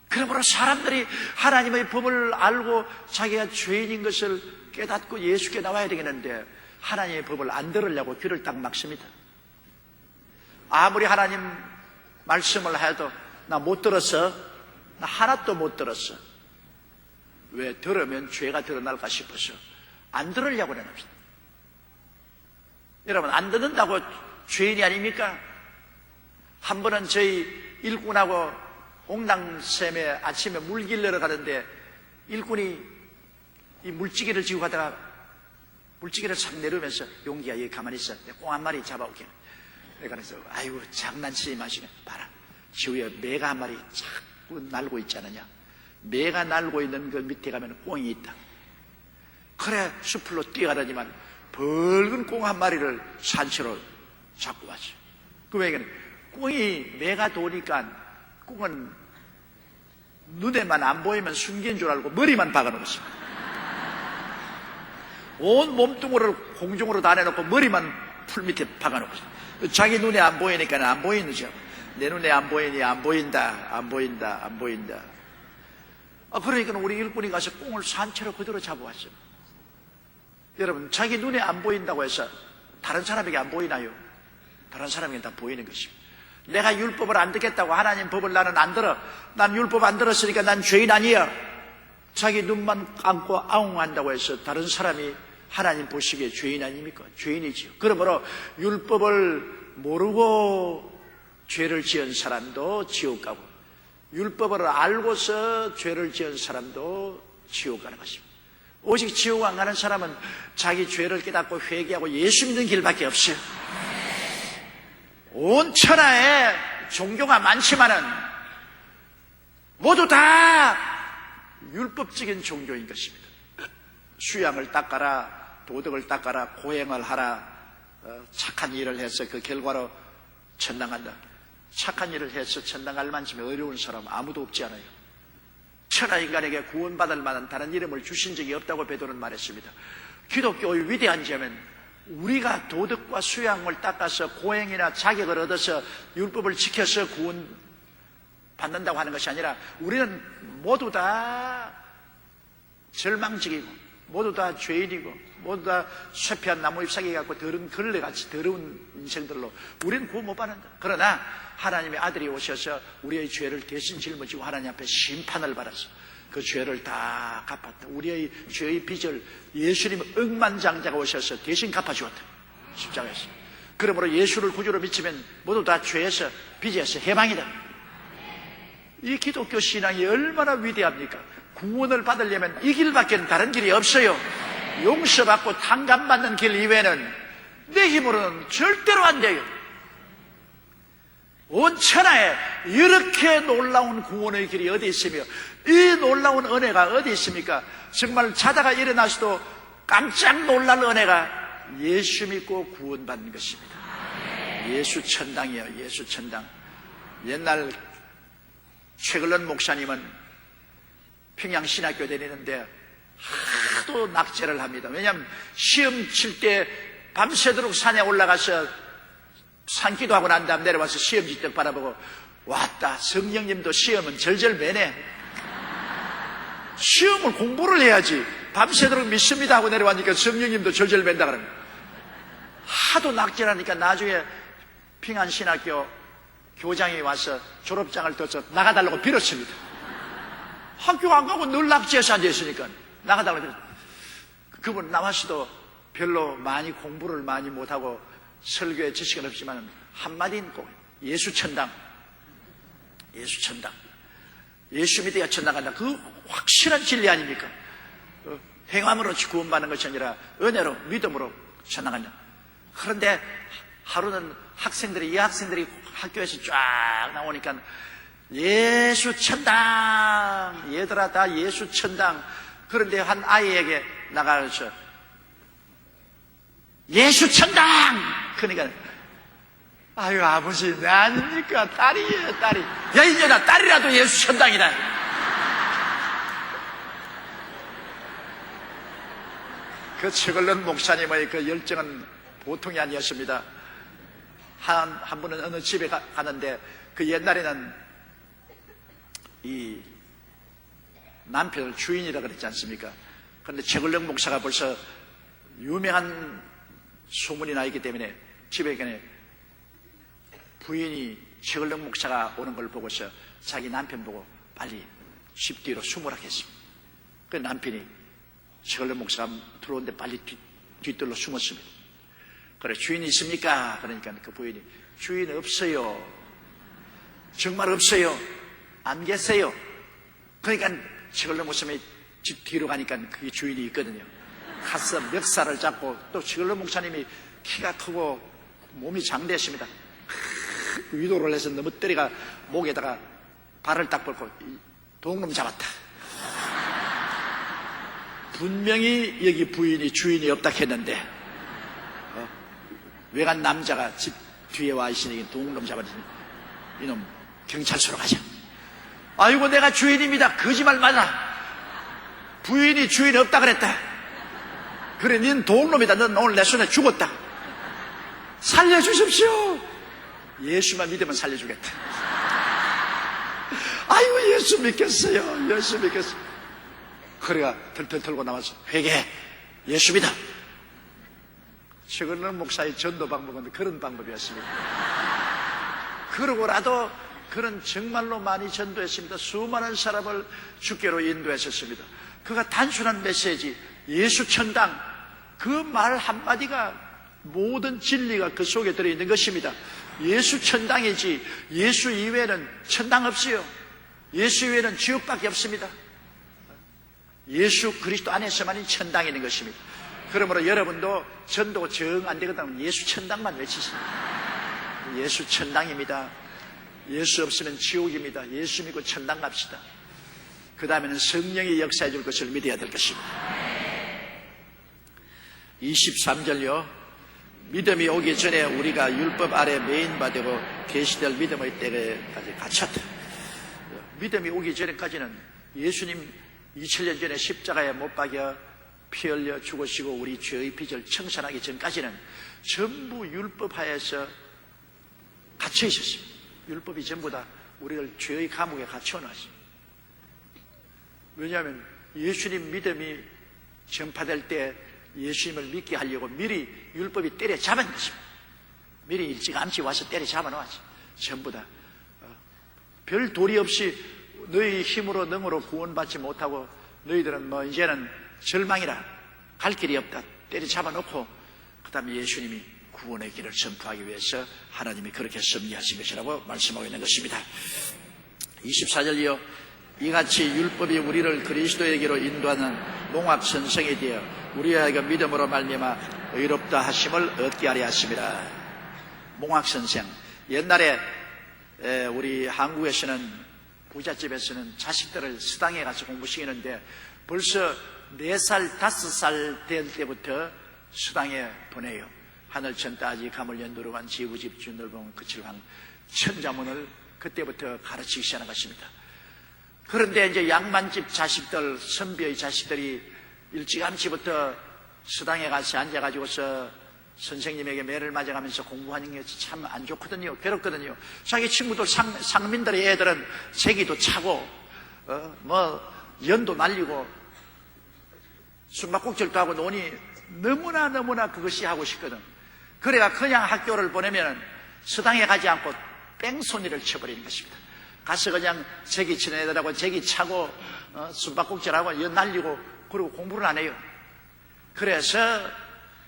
그러므로 사람들이 하나님의 법을 알고 자기가 죄인인 것을 깨닫고 예수께 나와야 되겠는데 하나님의 법을 안 들으려고 귀를 딱 막습니다. 아무리 하나님 말씀을 해도 나 못 들었어. 나 하나도 못 들었어. 왜? 들으면 죄가 드러날까 싶어서 안 들으려고 하는 겁니다. 여러분 안 듣는다고 죄인이 아닙니까? 한 번은 저희 일꾼하고 옥랑샘에 아침에 물 길러러 가는데 일꾼이 이 물지개를 지고 가다가 물지개를 싹 내려오면서 용기야 여기 가만히 있어. 내가 꽁 한 마리 잡아올게. 내가 그래서 아이고 장난치지 마시네. 봐라. 지우야 매가 한 마리 자꾸 날고 있지 않느냐. 매가 날고 있는 그 밑에 가면 꽁이 있다. 그래 숲으로 뛰어가더니만 붉은 꽁 한 마리를 산채로 잡고 왔어. 그 왜 그래? 꽁이 매가 도니까 꽁은 눈에만 안 보이면 숨긴 줄 알고 머리만 박아놓습니다. 온 몸뚱어를 공중으로 다 내놓고 머리만 풀 밑에 박아놓고 자기 눈에 안 보이니까 안 보이는 줄. 내 눈에 안 보이니 안 보인다, 안 보인다, 안 보인다. 그러니까 우리 일꾼이 가서 꽁을 산채로 그대로 잡아왔어요. 여러분 자기 눈에 안 보인다고 해서 다른 사람에게 안 보이나요? 다른 사람에게 다 보이는 것입니다. 내가 율법을 안 듣겠다고 하나님 법을 나는 안 들어. 난 율법 안 들었으니까 난 죄인 아니야. 자기 눈만 감고 아웅한다고 해서 다른 사람이 하나님 보시기에 죄인 아닙니까? 죄인이지요. 그러므로 율법을 모르고 죄를 지은 사람도 지옥 가고 율법을 알고서 죄를 지은 사람도 지옥 가는 것입니다. 오직 지옥 안 가는 사람은 자기 죄를 깨닫고 회개하고 예수 믿는 길밖에 없어요. 온 천하에 종교가 많지만은 모두 다 율법적인 종교인 것입니다. 수양을 닦아라, 도덕을 닦아라, 고행을 하라, 착한 일을 해서 그 결과로 천당 간다. 착한 일을 해서 천당 갈 만큼의 어려운 사람 아무도 없지 않아요. 천하 인간에게 구원받을 만한 다른 이름을 주신 적이 없다고 베드로는 말했습니다. 기독교의 위대한 점은 우리가 도덕과 수양을 닦아서 고행이나 자격을 얻어서 율법을 지켜서 구원받는다고 하는 것이 아니라 우리는 모두 다 절망적이고 모두 다 죄인이고 모두 다 쇠폐한 나무 잎사귀 갖고 더러운 걸레같이 더러운 인생들로 우리는 구원 못 받는다. 그러나 하나님의 아들이 오셔서 우리의 죄를 대신 짊어지고 하나님 앞에 심판을 받아서 그 죄를 다 갚았다. 우리의 죄의 빚을 예수님 억만장자가 오셔서 대신 갚아주었다. 십자가에서. 그러므로 예수를 구주로 믿으면 모두 다 죄에서 빚에서 해방이다. 이 기독교 신앙이 얼마나 위대합니까? 구원을 받으려면 이 길밖에 다른 길이 없어요. 용서받고 탕감받는 길 이외에는 내 힘으로는 절대로 안 돼요. 온 천하에 이렇게 놀라운 구원의 길이 어디 있으며 이 놀라운 은혜가 어디 있습니까? 정말 자다가 일어나서도 깜짝 놀랄 은혜가 예수 믿고 구원받는 것입니다. 예수 천당이에요. 예수 천당. 옛날 최글런 목사님은 평양신학교 다니는데 하도 낙제를 합니다. 왜냐하면 시험 칠 때 밤새도록 산에 올라가서 산기도 하고 난 다음 내려와서 시험지 떡 바라보고 왔다. 성령님도 시험은 절절 매네. 시험을 공부를 해야지. 밤새도록 믿습니다 하고 내려왔으니까 성령님도 절절 맨다 그럽니다. 하도 낙제를 하니까 나중에 평양신학교 교장이 와서 졸업장을 떠서 나가달라고 빌었습니다. 학교 안 가고 늘 낙제해서 앉아있으니까 나가달라고. 그분 나와서도 별로 많이 공부를 많이 못하고 설교에 지식은 없지만 한마디는 꼭 예수 천당. 예수 천당. 예수 믿어야 천당 간다. 그 확실한 진리 아닙니까? 행함으로 구원받는 것이 아니라 은혜로 믿음으로 천당 간다. 그런데 하루는 이 학생들이 학교에서 쫙 나오니까 예수 천당, 얘들아 다 예수 천당. 그런데 한 아이에게 나가서 예수 천당. 그러니까 아유 아버지 내 아닙니까? 딸이에요 딸이. 야 이년아 딸이라도 예수 천당이다. 그 최글런 목사님의 그 열정은 보통이 아니었습니다. 한 분은 어느 집에 가는데 그 옛날에는 이 남편을 주인이라 그랬지 않습니까? 그런데 최글령 목사가 벌써 유명한 소문이 나 있기 때문에 집에 가니 부인이 최글령 목사가 오는 걸 보고서 자기 남편 보고 빨리 집 뒤로 숨으라 했습니다. 그 남편이 최글령 목사가 들어오는데 빨리 뒤뜰로 숨었습니다. 그래 주인이 있습니까? 그러니까 그 부인이 주인 없어요. 정말 없어요. 안 계세요. 그러니까 최글령 목사님이 집 뒤로 가니까 그게 주인이 있거든요. 가서 멱살을 잡고 또 최글령 목사님이 키가 크고 몸이 장대했습니다. 위도를 해서 넘어뜨리가 목에다가 발을 딱 뻗고 동놈 잡았다. 분명히 여기 부인이 주인이 없다 했는데 외간 남자가 집 뒤에 와 있으니 동놈 잡았으니 이놈 경찰서로 가자. 아이고 내가 주인입니다. 거짓말 마라. 부인이 주인이 없다 그랬다. 그래 닌 동놈이다. 넌 오늘 내 손에 죽었다. 살려주십시오. 예수만 믿으면 살려주겠다. 아이고 예수 믿겠어요. 예수 믿겠어요. 그래가 털털 털고 나와서 회개해. 예수 믿어. 최근은 목사의 전도 방법은 그런 방법이었습니다. 그러고라도 그는 정말로 많이 전도했습니다. 수많은 사람을 주께로 인도했었습니다. 그가 단순한 메시지 예수 천당 그 말 한마디가 모든 진리가 그 속에 들어있는 것입니다. 예수 천당이지 예수 이외에는 천당 없어요. 예수 외에는 지옥밖에 없습니다. 예수 그리스도 안에서만이 천당이 있는 것입니다. 그러므로 여러분도 전도가 정 안 되거든 예수 천당만 외치십시오. 예수 천당입니다. 예수 없으면 지옥입니다. 예수 믿고 천당 갑시다. 그 다음에는 성령이 역사해 줄 것을 믿어야 될 것입니다. 23절요. 믿음이 오기 전에 우리가 율법 아래 매인받고 계시될 믿음의 때까지 갇혔다. 믿음이 오기 전에까지는 예수님 2000년 전에 십자가에 못 박여 피 흘려 죽으시고 우리 죄의 빚을 청산하기 전까지는 전부 율법 하에서 갇혀 있었습니다. 율법이 전부 다 우리를 죄의 감옥에 갇혀 놓았습니다. 왜냐하면 예수님 믿음이 전파될 때 예수님을 믿게 하려고 미리 율법이 때려잡은 것입니다. 미리 일찌감치 와서 때려잡아 놓았지. 전부 다 별 도리 없이 너희 힘으로 능으로 구원받지 못하고 너희들은 뭐 이제는 절망이라 갈 길이 없다 때려잡아 놓고 그 다음에 예수님이 구원의 길을 전파하기 위해서 하나님이 그렇게 섭리하신 것이라고 말씀하고 있는 것입니다. 24절이요. 이같이 율법이 우리를 그리스도에게로 인도하는 몽학선생이 되어 우리에게 믿음으로 말미암아 의롭다 하심을 얻게 하려 하심이라. 몽학선생, 옛날에 우리 한국에서는 부잣집에서는 자식들을 수당에 가서 공부시키는데 벌써 4살, 5살 될 때부터 수당에 보내요. 하늘천 따지 가물 연두르간 지부집 준넓은 그칠왕 천자문을 그때부터 가르치기 시작한 것입니다. 그런데 이제 양반집 자식들, 선비의 자식들이 일찌감치부터 수당에 가서 앉아가지고서 선생님에게 매를 맞아가면서 공부하는 게 참 안 좋거든요. 괴롭거든요. 자기 친구들 상민들의 애들은 세기도 차고 연도 날리고 숨바꼭질도 하고 노니 너무나 그것이 하고 싶거든. 그래가 그냥 학교를 보내면 수당에 가지 않고 뺑소니를 쳐버리는 것입니다. 가서 그냥 제기 치는 애들하고 제기 차고 숨바꼭질하고 연 날리고 그리고 공부를 안 해요. 그래서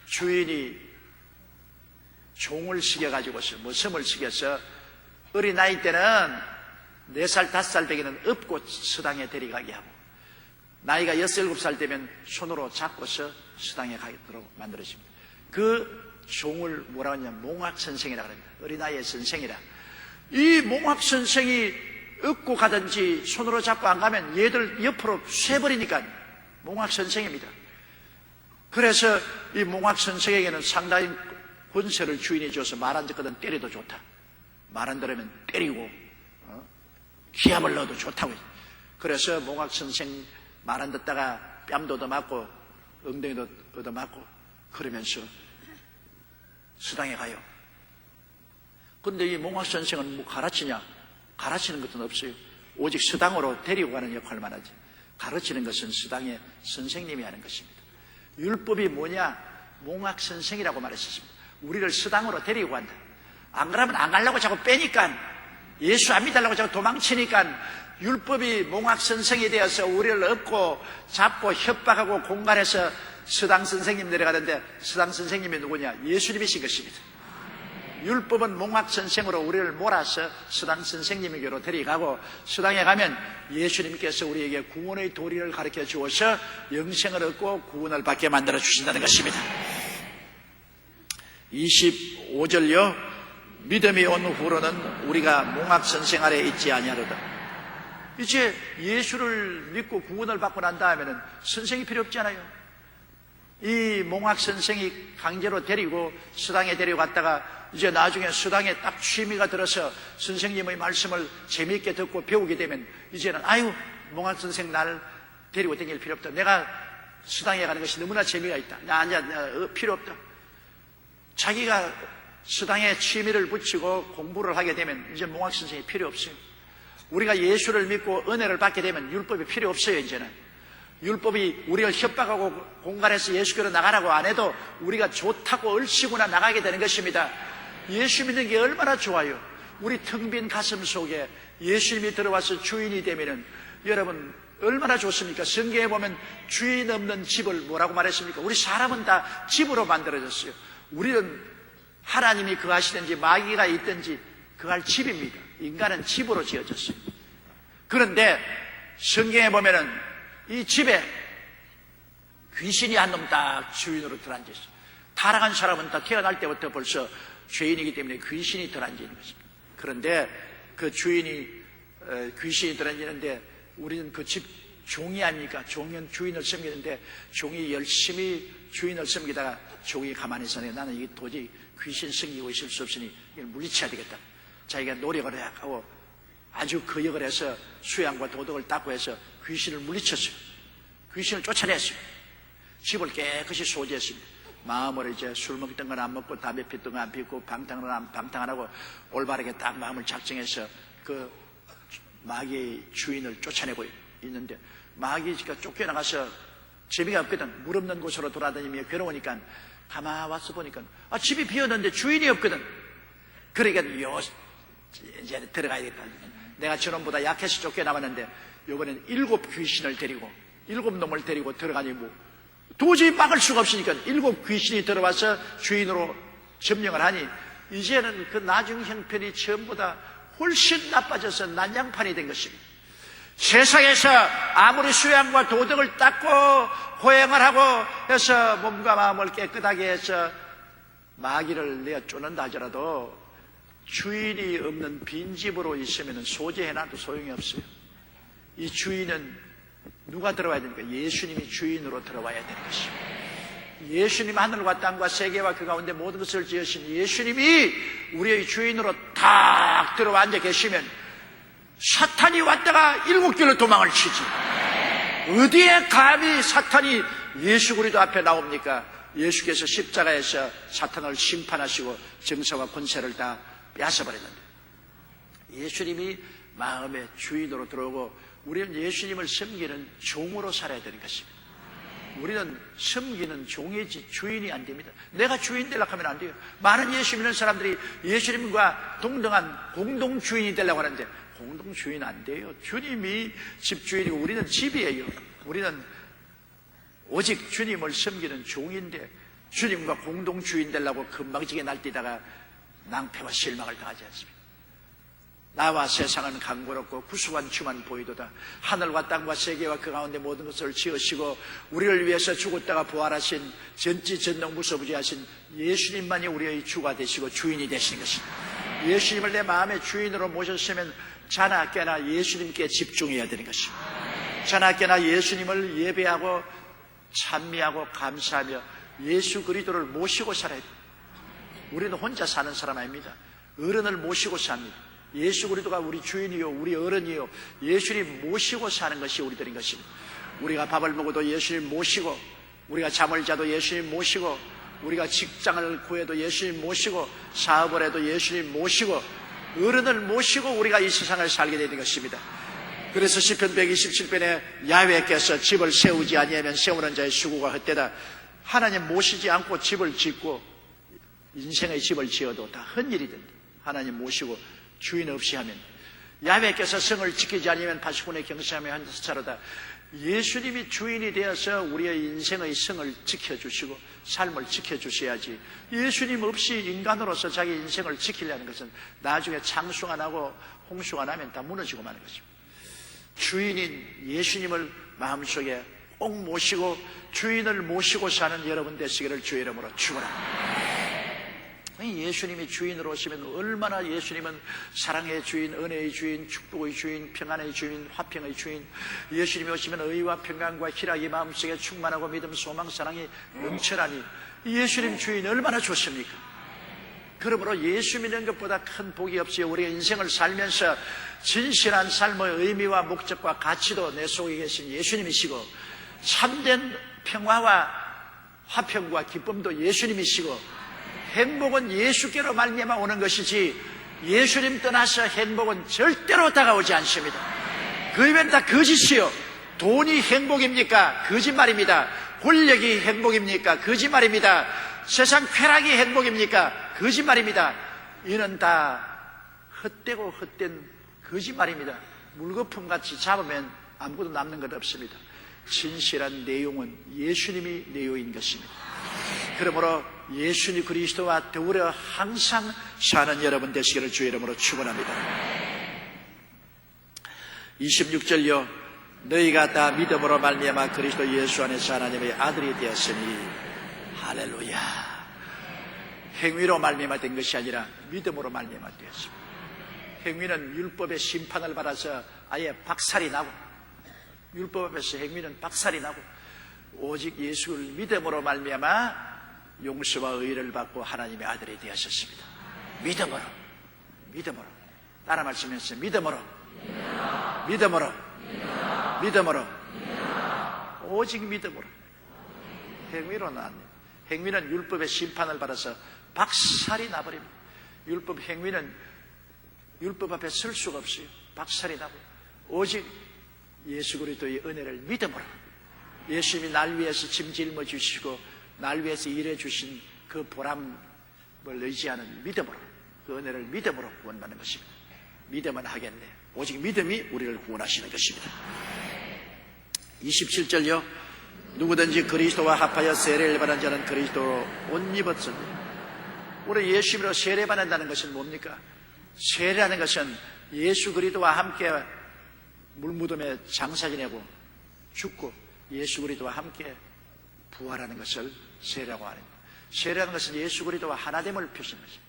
주인이 종을 시켜가지고서 섬을 시켜서 어린아이 때는 4살 5살 되기는 업고 수당에 데려가게 하고 나이가 6, 7살 되면 손으로 잡고서 수당에 가도록 만들어집니다. 그 종을 뭐라고 하냐면 몽학선생이라고 합니다. 어린아이의 선생이라. 이 몽학선생이 업고 가든지 손으로 잡고 안 가면 얘들 옆으로 쇠버리니까 몽학선생입니다. 그래서 이 몽학선생에게는 상당히 권세를 주인이 줘서 말 안 듣거든 때려도 좋다. 말 안 들으면 때리고 기합을 넣어도 좋다고. 그래서 몽학선생 말 안 듣다가 뺨도 얻어맞고 엉덩이도 얻어맞고 그러면서 수당에 가요. 그런데 이 몽학선생은 뭐 가르치냐? 가르치는 것은 없어요. 오직 수당으로 데리고 가는 역할만 하지. 가르치는 것은 수당의 선생님이 하는 것입니다. 율법이 뭐냐? 몽학선생이라고 말했습니다. 우리를 수당으로 데리고 간다. 안 그러면 안 가려고 자꾸 빼니까, 예수 안 믿으려고 자꾸 도망치니까 율법이 몽학선생이 되어서 우리를 업고 잡고 협박하고 공갈해서 수당 선생님 내려가는데 수당 선생님이 누구냐? 예수님이신 것입니다. 율법은 몽학선생으로 우리를 몰아서 수당 선생님에게로 데려가고 수당에 가면 예수님께서 우리에게 구원의 도리를 가르쳐 주어서 영생을 얻고 구원을 받게 만들어 주신다는 것입니다. 25절요. 믿음이 온 후로는 우리가 몽학선생 아래 있지 아니하로다. 이제 예수를 믿고 구원을 받고 난 다음에는 선생이 필요 없잖아요. 이 몽학선생이 강제로 데리고 수당에 데려갔다가 이제 나중에 수당에 딱 취미가 들어서 선생님의 말씀을 재미있게 듣고 배우게 되면 이제는 아유 몽학선생 나를 데리고 다닐 필요 없다. 내가 수당에 가는 것이 너무나 재미가 있다. 필요 없다. 자기가 수당에 취미를 붙이고 공부를 하게 되면 이제 몽학선생이 필요 없어요. 우리가 예수를 믿고 은혜를 받게 되면 율법이 필요 없어요. 이제는 율법이 우리를 협박하고 공갈해서 예수교로 나가라고 안 해도 우리가 좋다고 얼씨구나 나가게 되는 것입니다. 예수 믿는 게 얼마나 좋아요. 우리 텅 빈 가슴 속에 예수님이 들어와서 주인이 되면은 여러분 얼마나 좋습니까? 성경에 보면 주인 없는 집을 뭐라고 말했습니까? 우리 사람은 다 집으로 만들어졌어요. 우리는 하나님이 거하시든지 마귀가 있든지 거할 집입니다. 인간은 집으로 지어졌어요. 그런데 성경에 보면은 이 집에 귀신이 한 놈 딱 주인으로 들어앉아있어요. 타락한 사람은 다 태어날 때부터 벌써 죄인이기 때문에 귀신이 들어앉아 있는 것입니다. 그런데 그 주인이 귀신이 들어앉는데 우리는 그 집 종이 아닙니까? 종은 주인을 섬기는데 종이 열심히 주인을 섬기다가 종이 가만히 있었네. 나는 이게 도저히 귀신 섬기고 있을 수 없으니 이걸 물리쳐야 되겠다. 자기가 노력을 하고 아주 거역을 해서 수양과 도덕을 닦고 해서 귀신을 물리쳤어요. 귀신을 쫓아냈어요. 집을 깨끗이 소지했습니다. 마음을 이제 술 먹던 건 안 먹고 담배 피던 건 안 피우고 방탕 안 하고 올바르게 딱 마음을 작정해서 그 마귀의 주인을 쫓아내고 있는데 마귀가 쫓겨나가서 재미가 없거든. 물 없는 곳으로 돌아다니며 괴로우니까 가만 와서 보니까 집이 비었는데 주인이 없거든. 그러니까 이제 들어가야겠다. 내가 저놈보다 약해서 쫓겨나왔는데 이번엔 7 귀신을 데리고 7 놈을 데리고 들어가니 뭐 도저히 막을 수가 없으니까 7 귀신이 들어와서 주인으로 점령을 하니 이제는 그 나중 형편이 처음보다 훨씬 나빠져서 난장판이 된 것입니다. 세상에서 아무리 수양과 도덕을 닦고 호행을 하고 해서 몸과 마음을 깨끗하게 해서 마귀를 내어 쫓는다 하더라도 주인이 없는 빈집으로 있으면 소재해놔도 소용이 없어요. 이 주인은 누가 들어와야 됩니까? 예수님이 주인으로 들어와야 되는 것입니다. 예수님 하늘과 땅과 세계와 그 가운데 모든 것을 지으신 예수님이 우리의 주인으로 딱 들어와 앉아 계시면 사탄이 왔다가 7길로 도망을 치지. 어디에 감히 사탄이 예수 그리스도 앞에 나옵니까? 예수께서 십자가에서 사탄을 심판하시고 정사와 권세를 다 뺏어버렸는데 예수님이 마음의 주인으로 들어오고 우리는 예수님을 섬기는 종으로 살아야 되는 것입니다. 우리는 섬기는 종이지 주인이 안 됩니다. 내가 주인 되려고 하면 안 돼요. 많은 예수 믿는 사람들이 예수님과 동등한 공동 주인이 되려고 하는데 공동 주인 안 돼요. 주님이 집주인이고 우리는 집이에요. 우리는 오직 주님을 섬기는 종인데 주님과 공동 주인 되려고 금방지게 날뛰다가 낭패와 실망을 당하지 않습니다. 나와 세상은 강고롭고 구수한 주만 보이도다. 하늘과 땅과 세계와 그 가운데 모든 것을 지으시고 우리를 위해서 죽었다가 부활하신 전지전능무소부지하신 예수님만이 우리의 주가 되시고 주인이 되시는 것입니다. 예수님을 내 마음의 주인으로 모셨으면 자나 깨나 예수님께 집중해야 되는 것입니다. 자나 깨나 예수님을 예배하고 찬미하고 감사하며 예수 그리스도를 모시고 살아야 됩니다. 우리는 혼자 사는 사람 아닙니다. 어른을 모시고 삽니다. 예수 그리스도가 우리 주인이요 우리 어른이요 예수님 모시고 사는 것이 우리들인 것입니다. 우리가 밥을 먹어도 예수님 모시고 우리가 잠을 자도 예수님 모시고 우리가 직장을 구해도 예수님 모시고 사업을 해도 예수님 모시고 어른을 모시고 우리가 이 세상을 살게 되는 것입니다. 그래서 시편 127편에 야훼께서 집을 세우지 아니하면 세우는 자의 수고가 헛되다. 하나님 모시지 않고 집을 짓고 인생의 집을 지어도 다 헛일이던데 하나님 모시고 주인 없이 하면 야훼께서 성을 지키지 않으면 80군의 경시하며 한데서 차로다. 예수님이 주인이 되어서 우리의 인생의 성을 지켜주시고 삶을 지켜주셔야지 예수님 없이 인간으로서 자기 인생을 지키려는 것은 나중에 창수가 나고 홍수가 나면 다 무너지고 마는 것입니다. 주인인 예수님을 마음속에 꼭 모시고 주인을 모시고 사는 여러분 되시기를 주의 이름으로 축원합니다. 예수님이 주인으로 오시면 얼마나 예수님은 사랑의 주인, 은혜의 주인, 축복의 주인, 평안의 주인, 화평의 주인. 예수님이 오시면 의와 평강과 희락이 마음속에 충만하고 믿음, 소망, 사랑이 넘쳐나니 예수님 주인 얼마나 좋습니까? 그러므로 예수 믿는 것보다 큰 복이 없어요. 우리가 인생을 살면서 진실한 삶의 의미와 목적과 가치도 내 속에 계신 예수님이시고 참된 평화와 화평과 기쁨도 예수님이시고 행복은 예수께로 말미암아 오는 것이지 예수님 떠나서 행복은 절대로 다가오지 않습니다. 그 외에는 다 거짓이요. 돈이 행복입니까? 거짓말입니다. 권력이 행복입니까? 거짓말입니다. 세상 쾌락이 행복입니까? 거짓말입니다. 이는 다 헛되고 헛된 거짓말입니다. 물거품같이 잡으면 아무것도 남는 것 없습니다. 진실한 내용은 예수님이 내용인 것입니다. 그러므로 예수님 그리스도와 더불어 항상 사는 여러분 되시기를 주의 이름으로 축원합니다. 26절요. 너희가 다 믿음으로 말미암아 그리스도 예수 안에서 하나님의 아들이 되었으니 할렐루야. 행위로 말미암아 된 것이 아니라 믿음으로 말미암아 되었습니다. 행위는 율법의 심판을 받아서 아예 박살이 나고, 율법 앞에서 행위는 박살이 나고, 오직 예수를 믿음으로 말미암아 용서와 의를 받고 하나님의 아들이 되었습니다. 믿음으로, 믿음으로. 따라 말씀하세요. 믿음으로, 믿음으로, 믿음으로, 오직 믿음으로. 행위로는 안 돼요. 행위는 율법의 심판을 받아서 박살이 나버립니다. 율법 행위는 율법 앞에 설 수가 없어요. 박살이 나고, 오직 예수 그리스도의 은혜를 믿음으로, 예수님이 날 위해서 짐 짊어 주시고 날 위해서 일해 주신 그 보람을 의지하는 믿음으로, 그 은혜를 믿음으로 구원받는 것입니다. 믿으면 하겠네. 오직 믿음이 우리를 구원하시는 것입니다. 27절요. 누구든지 그리스도와 합하여 세례를 받은 자는 그리스도로 옷 입었으니. 우리 예수님으로 세례 받는다는 것은 뭡니까? 세례라는 것은 예수 그리스도와 함께 물무덤에 장사 지내고 죽고 예수 그리스도와 함께 부활하는 것을 세례라고 합니다. 세례라는 것은 예수 그리스도와 하나됨을 표시하는 것입니다.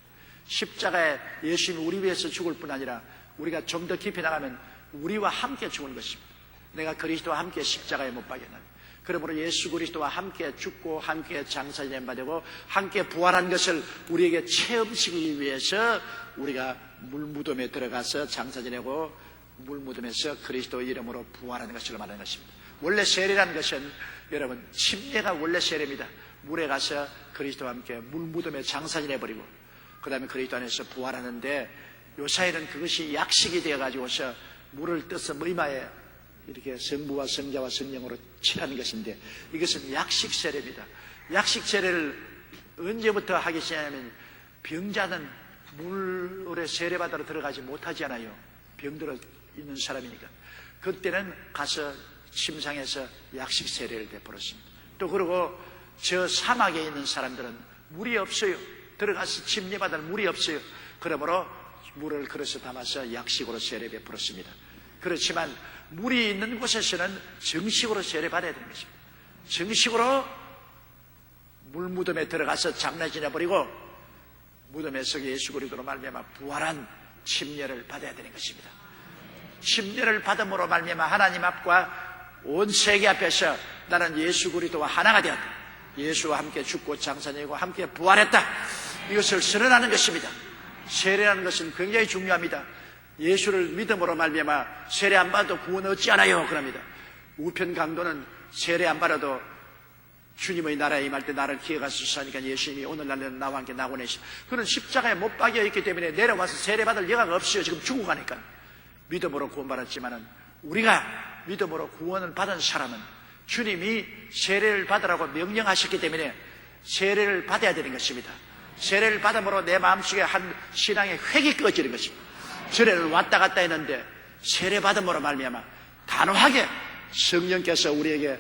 십자가에 예수님이 우리 위해서 죽을 뿐 아니라 우리가 좀 더 깊이 나가면 우리와 함께 죽은 것입니다. 내가 그리스도와 함께 십자가에 못 박였나니, 그러므로 예수 그리스도와 함께 죽고 함께 장사 지내고 함께 부활한 것을 우리에게 체험시키기 위해서 우리가 물무덤에 들어가서 장사 지내고 물무덤에서 그리스도 이름으로 부활하는 것을 말하는 것입니다. 원래 세례라는 것은 여러분 침례가 원래 세례입니다. 물에 가서 그리스도와 함께 물무덤에 장사 지내버리고 그 다음에 그리스도 안에서 부활하는데, 요사이는 그것이 약식이 되어가지고서 물을 떠서 이마에 이렇게 성부와 성자와 성령으로 칠하는 것인데, 이것은 약식 세례입니다. 약식 세례를 언제부터 하기 시작하냐면 병자는 물에 세례받으러 들어가지 못하지 않아요. 병들어 있는 사람이니까. 그때는 가서 침상에서 약식 세례를 베풀었습니다. 또 그리고 저 사막에 있는 사람들은 물이 없어요. 들어가서 침례받을 물이 없어요. 그러므로 물을 그릇에 담아서 약식으로 세례 베풀었습니다. 그렇지만 물이 있는 곳에서는 정식으로 세례 받아야 되는 것입니다. 정식으로 물무덤에 들어가서 장례 지내버리고 무덤에서 예수 그리스도로 말미암아 부활한 침례를 받아야 되는 것입니다. 침례를 받음으로 말미암아 하나님 앞과 온 세계 앞에서 나는 예수 그리스도와 하나가 되었다. 예수와 함께 죽고 장사되고 함께 부활했다. 이것을 선언하는 것입니다. 세례라는 것은 굉장히 중요합니다. 예수를 믿음으로 말미암아 세례 안 받아도 구원 얻지 않아요. 그럽니다. 우편 강도는 세례 안 받아도 주님의 나라에 임할 때 나를 기억하소서 하니까 예수님이 오늘날은 나와 함께 낙원에 그는 십자가에 못 박여 있기 때문에 내려와서 세례 받을 여가가 없어요. 지금 죽어가니까. 믿음으로 구원받았지만은 우리가 믿음으로 구원을 받은 사람은 주님이 세례를 받으라고 명령하셨기 때문에 세례를 받아야 되는 것입니다. 세례를 받음으로 내 마음속에 한 신앙의 획이 꺼지는 것입니다. 전에는 왔다 갔다 했는데 세례 받음으로 말미암아 단호하게 성령께서 우리에게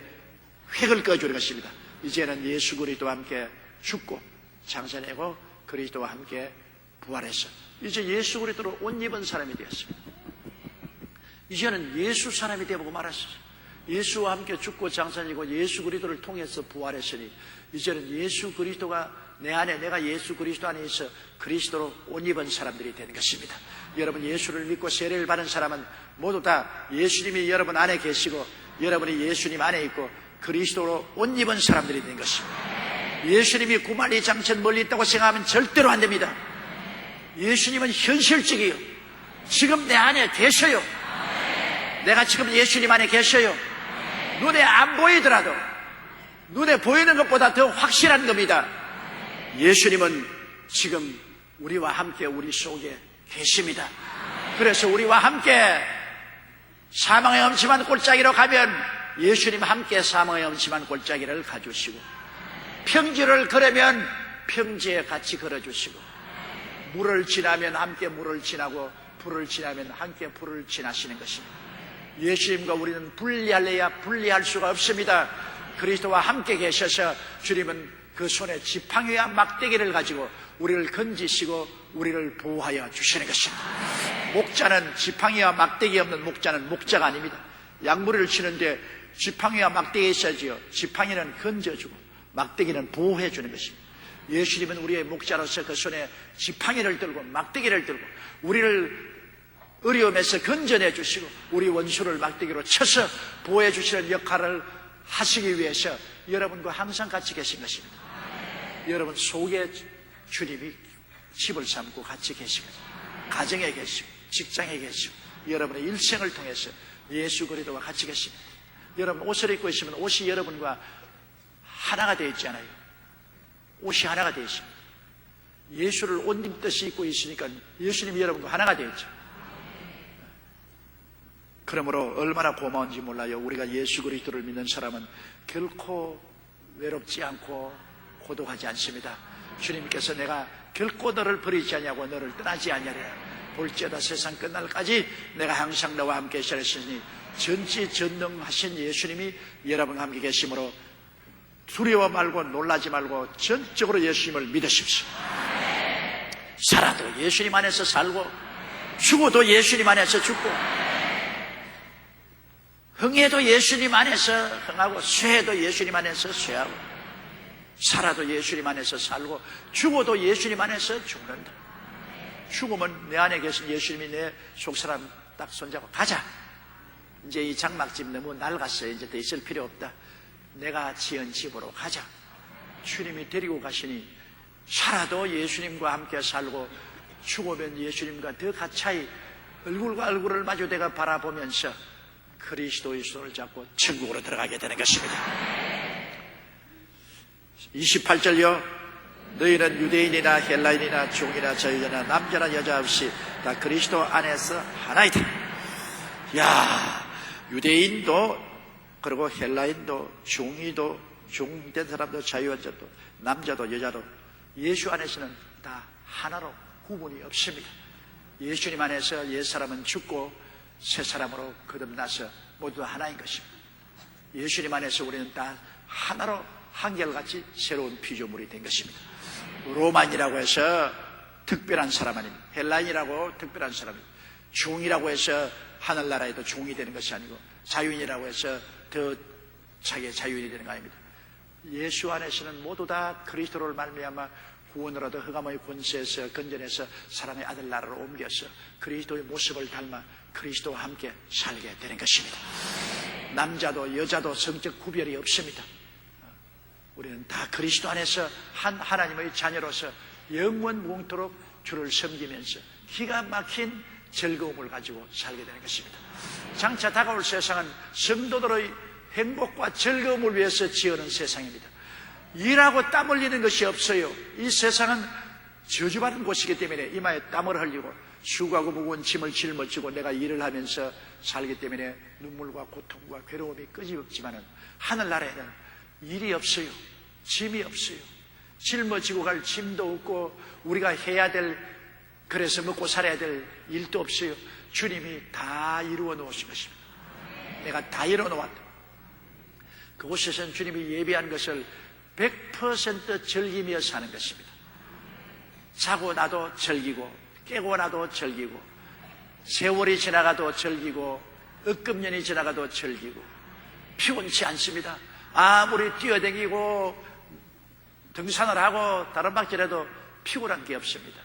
획을 꺼주는 것입니다. 이제는 예수 그리스도와 함께 죽고 장사내고 그리스도와 함께 부활해서 이제 예수 그리스도로 옷 입은 사람이 되었습니다. 이제는 예수 사람이 되고 말았어요. 예수와 함께 죽고 장사지고 예수 그리스도를 통해서 부활했으니 이제는 예수 그리스도가 내 안에, 내가 예수 그리스도 안에 있어 그리스도로 옷 입은 사람들이 되는 것입니다. 여러분 예수를 믿고 세례를 받은 사람은 모두 다 예수님이 여러분 안에 계시고 여러분이 예수님 안에 있고 그리스도로 옷 입은 사람들이 되는 것입니다. 예수님이 구만리 장천 멀리 있다고 생각하면 절대로 안 됩니다. 예수님은 현실적이에요. 지금 내 안에 계셔요. 내가 지금 예수님 안에 계셔요. 눈에 안 보이더라도 눈에 보이는 것보다 더 확실한 겁니다. 예수님은 지금 우리와 함께 우리 속에 계십니다. 그래서 우리와 함께 사망의 엄침한 골짜기로 가면 예수님 함께 사망의 엄침한 골짜기를 가주시고 평지를 걸으면 평지에 같이 걸어주시고 물을 지나면 함께 물을 지나고 불을 지나면 함께 불을 지나시는 것입니다. 예수님과 우리는 분리할래야 분리할 수가 없습니다. 그리스도와 함께 계셔서 주님은 그 손에 지팡이와 막대기를 가지고 우리를 건지시고 우리를 보호하여 주시는 것입니다. 목자는 지팡이와 막대기 없는 목자는 목자가 아닙니다. 양무리를 치는데 지팡이와 막대기가 있어야지요. 지팡이는 건져주고 막대기는 보호해 주는 것입니다. 예수님은 우리의 목자로서 그 손에 지팡이를 들고 막대기를 들고 우리를 어려움에서 건져내 주시고 우리 원수를 막대기로 쳐서 보호해 주시는 역할을 하시기 위해서 여러분과 항상 같이 계신 것입니다. 여러분 속에 주님이 집을 삼고 같이 계시거든요. 가정에 계시고 직장에 계시고 여러분의 일생을 통해서 예수 그리스도와 같이 계십니다. 여러분 옷을 입고 있으면 옷이 여러분과 하나가 되어 있잖아요. 옷이 하나가 되어 있습니다. 예수를 옷 입듯이 입고 있으니까 예수님이 여러분과 하나가 되어 있죠. 그러므로 얼마나 고마운지 몰라요. 우리가 예수 그리스도를 믿는 사람은 결코 외롭지 않고 고독하지 않습니다. 주님께서 내가 결코 너를 버리지 아니하고 너를 떠나지 아니하리라. 볼지어다 세상 끝날까지 내가 항상 너와 함께 하시니 전지전능하신 예수님이 여러분과 함께 계시므로 두려워 말고 놀라지 말고 전적으로 예수님을 믿으십시오. 살아도 예수님 안에서 살고 죽어도 예수님 안에서 죽고 흥해도 예수님 안에서 흥하고 쇠해도 예수님 안에서 쇠하고 살아도 예수님 안에서 살고 죽어도 예수님 안에서 죽는다. 죽으면 내 안에 계신 예수님이 내 속사람 딱 손잡고 가자. 이제 이 장막집 너무 낡았어요. 이제 더 있을 필요 없다. 내가 지은 집으로 가자. 주님이 데리고 가시니 살아도 예수님과 함께 살고 죽으면 예수님과 더 가차이 얼굴과 얼굴을 마주대가 바라보면서 그리스도의 손을 잡고 천국으로 들어가게 되는 것입니다. 28절요. 너희는 유대인이나 헬라인이나 종이나 자유자나 남자나 여자 없이 다 그리스도 안에서 하나이다. 야, 유대인도 그리고 헬라인도 종이도 종된 사람도 자유자도 남자도 여자도 예수 안에서는 다 하나로 구분이 없습니다. 예수님 안에서 옛사람은 죽고 새사람으로 거듭나서 모두 하나인 것입니다. 예수님 안에서 우리는 다 하나로 한결같이 새로운 피조물이 된 것입니다. 로마인이라고 해서 특별한 사람 아닙니다. 헬라인이라고 특별한 사람입니다. 종이라고 해서 하늘나라에도 종이 되는 것이 아니고 자유인이라고 해서 더 자기의 자유인이 되는 거 아닙니다. 예수 안에서는 모두 다 그리스도를 말미암아 구원을 얻어 흑암의 권세에서 건져내서 사랑의 아들 나라로 옮겨서 그리스도의 모습을 닮아 그리스도와 함께 살게 되는 것입니다. 남자도 여자도 성적 구별이 없습니다. 우리는 다 그리스도 안에서 한 하나님의 자녀로서 영원 무궁토록 주를 섬기면서 기가 막힌 즐거움을 가지고 살게 되는 것입니다. 장차 다가올 세상은 성도들의 행복과 즐거움을 위해서 지어낸 세상입니다. 일하고 땀 흘리는 것이 없어요. 이 세상은 저주받은 곳이기 때문에 이마에 땀을 흘리고 수고하고 무거운 짐을 짊어지고 내가 일을 하면서 살기 때문에 눈물과 고통과 괴로움이 끊임없지만은 하늘나라에는 일이 없어요. 짐이 없어요. 짊어지고 갈 짐도 없고 우리가 해야 될 그래서 먹고 살아야 될 일도 없어요. 주님이 다 이루어 놓으신 것입니다. 내가 다 이루어 놓았다. 그곳에서는 주님이 예비한 것을 100% 즐기며 사는 것입니다. 자고 나도 즐기고 깨고 나도 즐기고 세월이 지나가도 즐기고 억금년이 지나가도 즐기고 피곤치 않습니다. 아무리 뛰어다니고 등산을 하고 다른 박질해도 피곤한 게 없습니다.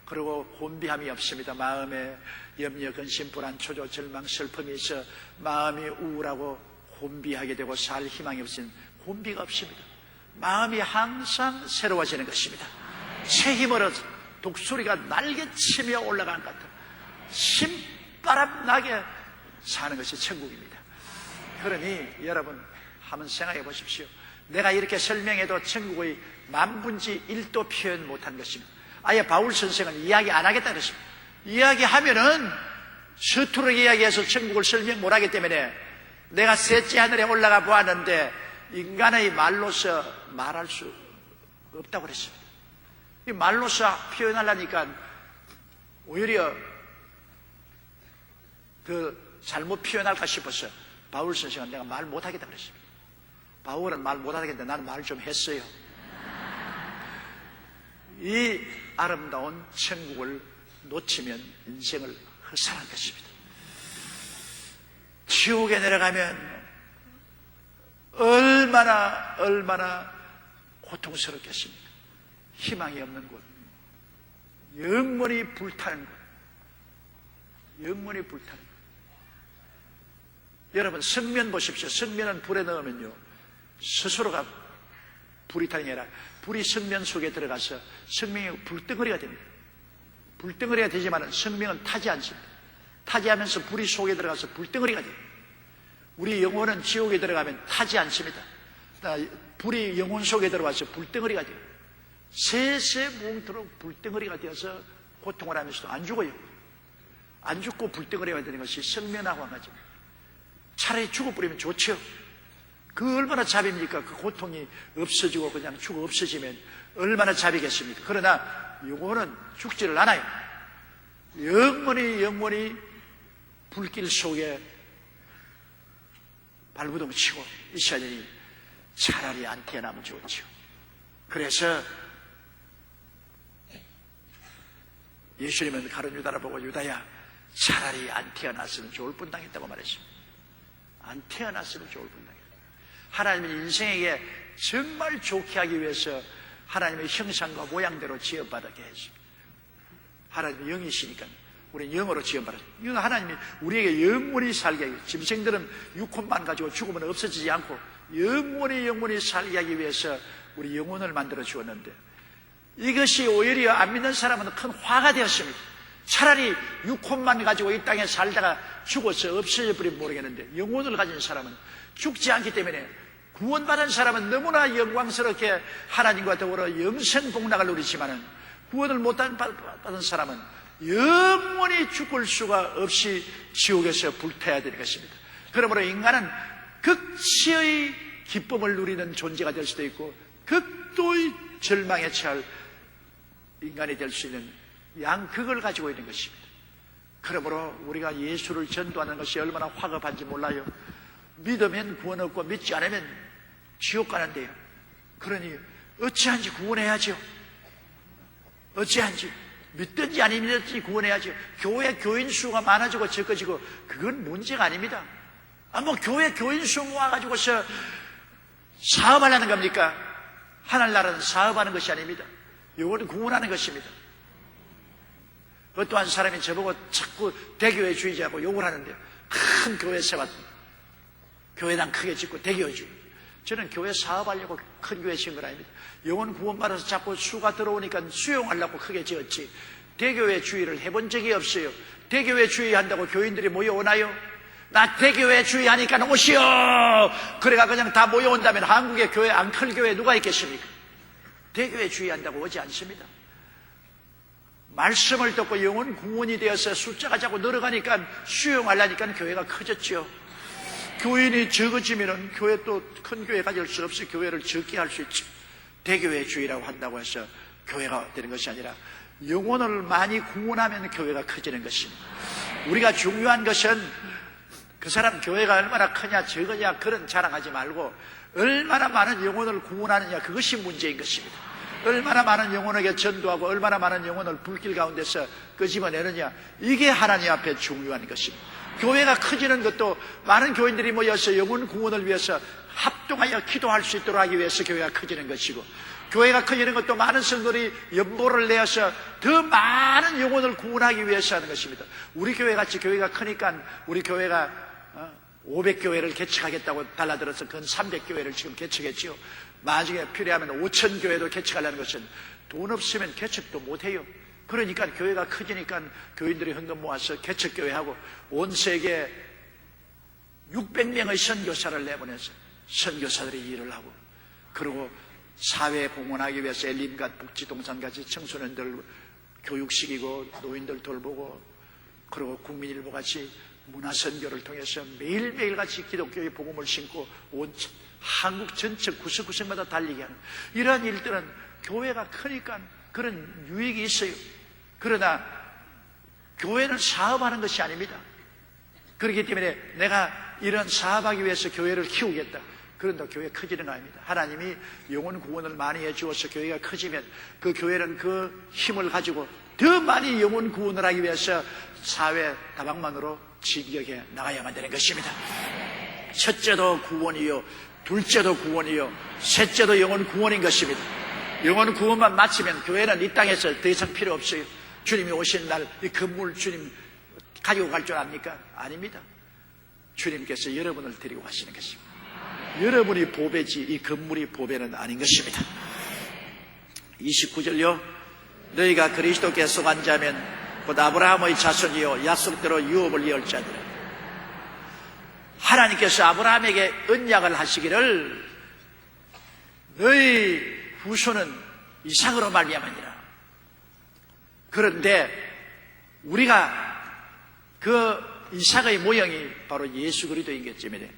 그리고 곤비함이 없습니다. 마음에 염려, 근심, 불안, 초조, 절망, 슬픔이 있어 마음이 우울하고 곤비하게 되고 살 희망이 없으면 곤비가 없습니다. 마음이 항상 새로워지는 것입니다. 새 힘을 얻어 독수리가 날개치며 올라가는 것 같은 신바람 나게 사는 것이 천국입니다. 그러니 여러분 한번 생각해 보십시오. 내가 이렇게 설명해도 천국의 만분지 1도 표현 못한 것입니다. 아예 바울 선생은 이야기 안 하겠다 그랬습니다. 이야기하면은 서투르게 이야기해서 천국을 설명 못하기 때문에 내가 셋째 하늘에 올라가 보았는데 인간의 말로서 말할 수 없다고 그랬습니다. 이 말로서 표현하려니까 오히려 그 잘못 표현할까 싶어서 바울 선생은 내가 말 못하겠다 그랬습니다. 바울은 말 못하겠는데 나는 말 좀 했어요. 이 아름다운 천국을 놓치면 인생을 허살한 것입니다. 지옥에 내려가면 얼마나 고통스럽겠습니까? 희망이 없는 곳, 영원히 불타는 곳, 영원히 불타는 곳. 여러분 성면 보십시오. 성면은 불에 넣으면요 스스로가 불이 타는 게 아니라 불이 성면 속에 들어가서 성명이 불덩어리가 됩니다. 불덩어리가 되지만 성명은 타지 않습니다. 타지 않으면서 불이 속에 들어가서 불덩어리가 돼요. 우리 영혼은 지옥에 들어가면 타지 않습니다. 불이 영혼 속에 들어와서 불덩어리가 돼요. 세세 뭉토록 불덩어리가 되어서 고통을 하면서도 안 죽어요. 안 죽고 불덩어리가 되는 것이 성면하고 한 가지입니다. 차라리 죽어버리면 좋죠. 그 얼마나 잡입니까? 그 고통이 없어지고 그냥 죽어 없어지면 얼마나 잡이겠습니까? 그러나 영혼은 죽지를 않아요. 영원히 불길 속에 발부둥 치고 있어야 되니 차라리 안 태어나면 좋죠. 그래서 예수님은 가룟 유다를 보고 유다야 차라리 안 태어났으면 좋을 뻔당했다고 말했습니다. 안 태어났으면 좋을 뻔당했다. 하나님은 인생에게 정말 좋게 하기 위해서 하나님의 형상과 모양대로 지어받게 했습니다. 하나님은 영이시니까 우리는 영으로 지어받았습니다. 하나님이 우리에게 영원히 살게 하기 위해서 짐승들은 육혼만 가지고 죽으면 없어지지 않고 영원히 살게 하기 위해서 우리 영혼을 만들어 주었는데 이것이 오히려 안 믿는 사람은 큰 화가 되었습니다. 차라리 육혼만 가지고 이 땅에 살다가 죽어서 없어져 버리면 모르겠는데 영혼을 가진 사람은 죽지 않기 때문에 구원받은 사람은 너무나 영광스럽게 하나님과 더불어 영생복락을 누리지만은 구원을 못 받은 사람은 영원히 죽을 수가 없이 지옥에서 불타야 되는 것입니다. 그러므로 인간은 극치의 기쁨을 누리는 존재가 될 수도 있고 극도의 절망에 처할 인간이 될 수 있는 양극을 가지고 있는 것입니다. 그러므로 우리가 예수를 전도하는 것이 얼마나 화급한지 몰라요. 믿으면 구원 얻고 믿지 않으면 지옥 가는데요. 그러니 어찌한지 구원해야죠. 어찌한지 믿든지 안 믿든지 구원해야죠. 교회 교인 수가 많아지고 적어지고 그건 문제가 아닙니다. 교회 교인 수 모아가지고서 사업하려는 겁니까? 하늘나라는 사업하는 것이 아닙니다. 이거는 구원하는 것입니다. 어떠한 사람이 저보고 자꾸 대교회주의자고 욕을 하는데 큰 교회 세웠습니다. 교회당 크게 짓고 대교회주의. 저는 교회 사업하려고 큰 교회 지은 건 아닙니다. 영혼 구원받아서 자꾸 수가 들어오니까 수용하려고 크게 지었지 대교회주의를 해본 적이 없어요. 대교회주의 한다고 교인들이 모여오나요? 나 대교회주의 하니까 오시오! 그래가 그냥 다 모여온다면 한국의 교회 앙클교회 누가 있겠습니까? 대교회주의 한다고 오지 않습니다. 말씀을 듣고 영혼 구원이 되어서 숫자가 자꾸 늘어가니까 수용하려니까 교회가 커졌죠. 교인이 적어지면 교회 또 큰 교회 가질 수 없이 교회를 적게 할 수 있죠. 대교회주의라고 한다고 해서 교회가 되는 것이 아니라 영혼을 많이 구원하면 교회가 커지는 것입니다. 우리가 중요한 것은 그 사람 교회가 얼마나 크냐 적으냐 그런 자랑하지 말고 얼마나 많은 영혼을 구원하느냐 그것이 문제인 것입니다. 얼마나 많은 영혼에게 전도하고 얼마나 많은 영혼을 불길 가운데서 끄집어내느냐 이게 하나님 앞에 중요한 것입니다. 교회가 커지는 것도 많은 교인들이 모여서 영혼 구원을 위해서 합동하여 기도할 수 있도록 하기 위해서 교회가 커지는 것이고 교회가 커지는 것도 많은 성도들이 연보를 내어서 더 많은 영혼을 구원하기 위해서 하는 것입니다. 우리 교회같이 교회가 크니까 우리 교회가 500교회를 개척하겠다고 달라들어서 근 300교회를 지금 개척했지요. 나중에 필요하면 5000교회도 개척하려는 것은 돈 없으면 개척도 못해요. 그러니까 교회가 커지니까 교인들이 헌금 모아서 개척교회하고 온 세계 600명의 선교사를 내보내서 선교사들이 일을 하고 그리고 사회에 공헌하기 위해서 엘림갓 복지동산같이 청소년들 교육시키고 노인들 돌보고 그리고 국민일보같이 문화선교를 통해서 매일매일 같이 기독교의 복음을 심고 온 한국 전체 구석구석마다 달리게 하는 이러한 일들은 교회가 크니까 그런 유익이 있어요. 그러나 교회는 사업하는 것이 아닙니다. 그렇기 때문에 내가 이런 사업하기 위해서 교회를 키우겠다. 그런다 교회가 커지는 거 아닙니다. 하나님이 영혼 구원을 많이 해주어서 교회가 커지면 그 교회는 그 힘을 가지고 더 많이 영혼 구원을 하기 위해서 사회 다방면으로 진격해 나가야만 되는 것입니다. 첫째도 구원이요, 둘째도 구원이요, 셋째도 영혼 구원인 것입니다. 영혼 구원만 마치면 교회는 이 땅에서 더 이상 필요 없어요. 주님이 오신 날 이 건물 주님 가지고 갈 줄 압니까? 아닙니다. 주님께서 여러분을 데리고 가시는 것입니다. 여러분이 보배지 이 건물이 보배는 아닌 것입니다. 29절요. 너희가 그리스도께 속한 자면 곧 아브라함의 자손이요 약속대로 유업을 이을 자들. 하나님께서 아브라함에게 언약을 하시기를 너희 후손은 이삭으로 말미암으리라. 그런데 우리가 그 이삭의 모형이 바로 예수 그리스도인 것 때문에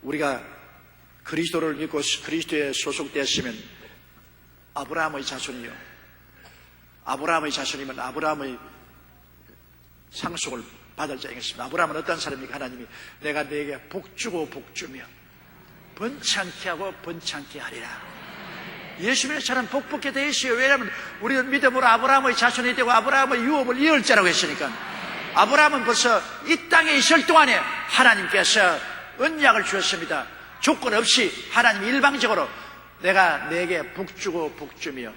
우리가 그리스도를 믿고 그리스도에 소속되었으면 아브라함의 자손이요, 아브라함의 자손이면 아브라함의 상속을 받을 자인 것입니다. 아브라함은 어떤 사람입니까? 하나님이 내가 너에게 복주고 복주며 번창케 하고 번창케 하리라. 예수 믿는 사람 복복게 되어 있어요. 왜냐하면 우리는 믿음으로 아브라함의 자손이 되고 아브라함의 유업을 이을 자라고 했으니까. 아브라함은 벌써 이 땅에 있을 동안에 하나님께서 언약을 주었습니다. 조건 없이 하나님 일방적으로 내가 내게 복주고 복주며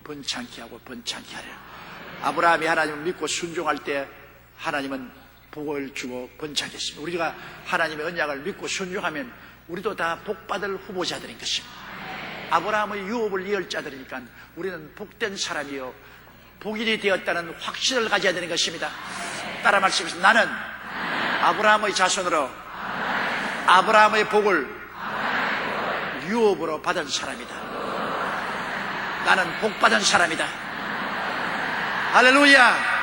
번창케 하고 번창케 하리라. 아브라함이 하나님을 믿고 순종할 때 하나님은 복을 주고 번창케 했습니다. 우리가 하나님의 언약을 믿고 순종하면 우리도 다 복받을 후보자들인 것입니다. 아브라함의 유업을 이을 자들이니까 우리는 복된 사람이요 복인이 되었다는 확신을 가져야 되는 것입니다. 따라 말씀하십시오. 나는 아브라함의 자손으로 아브라함의 복을 유업으로 받은 사람이다. 나는 복받은 사람이다. 할렐루야.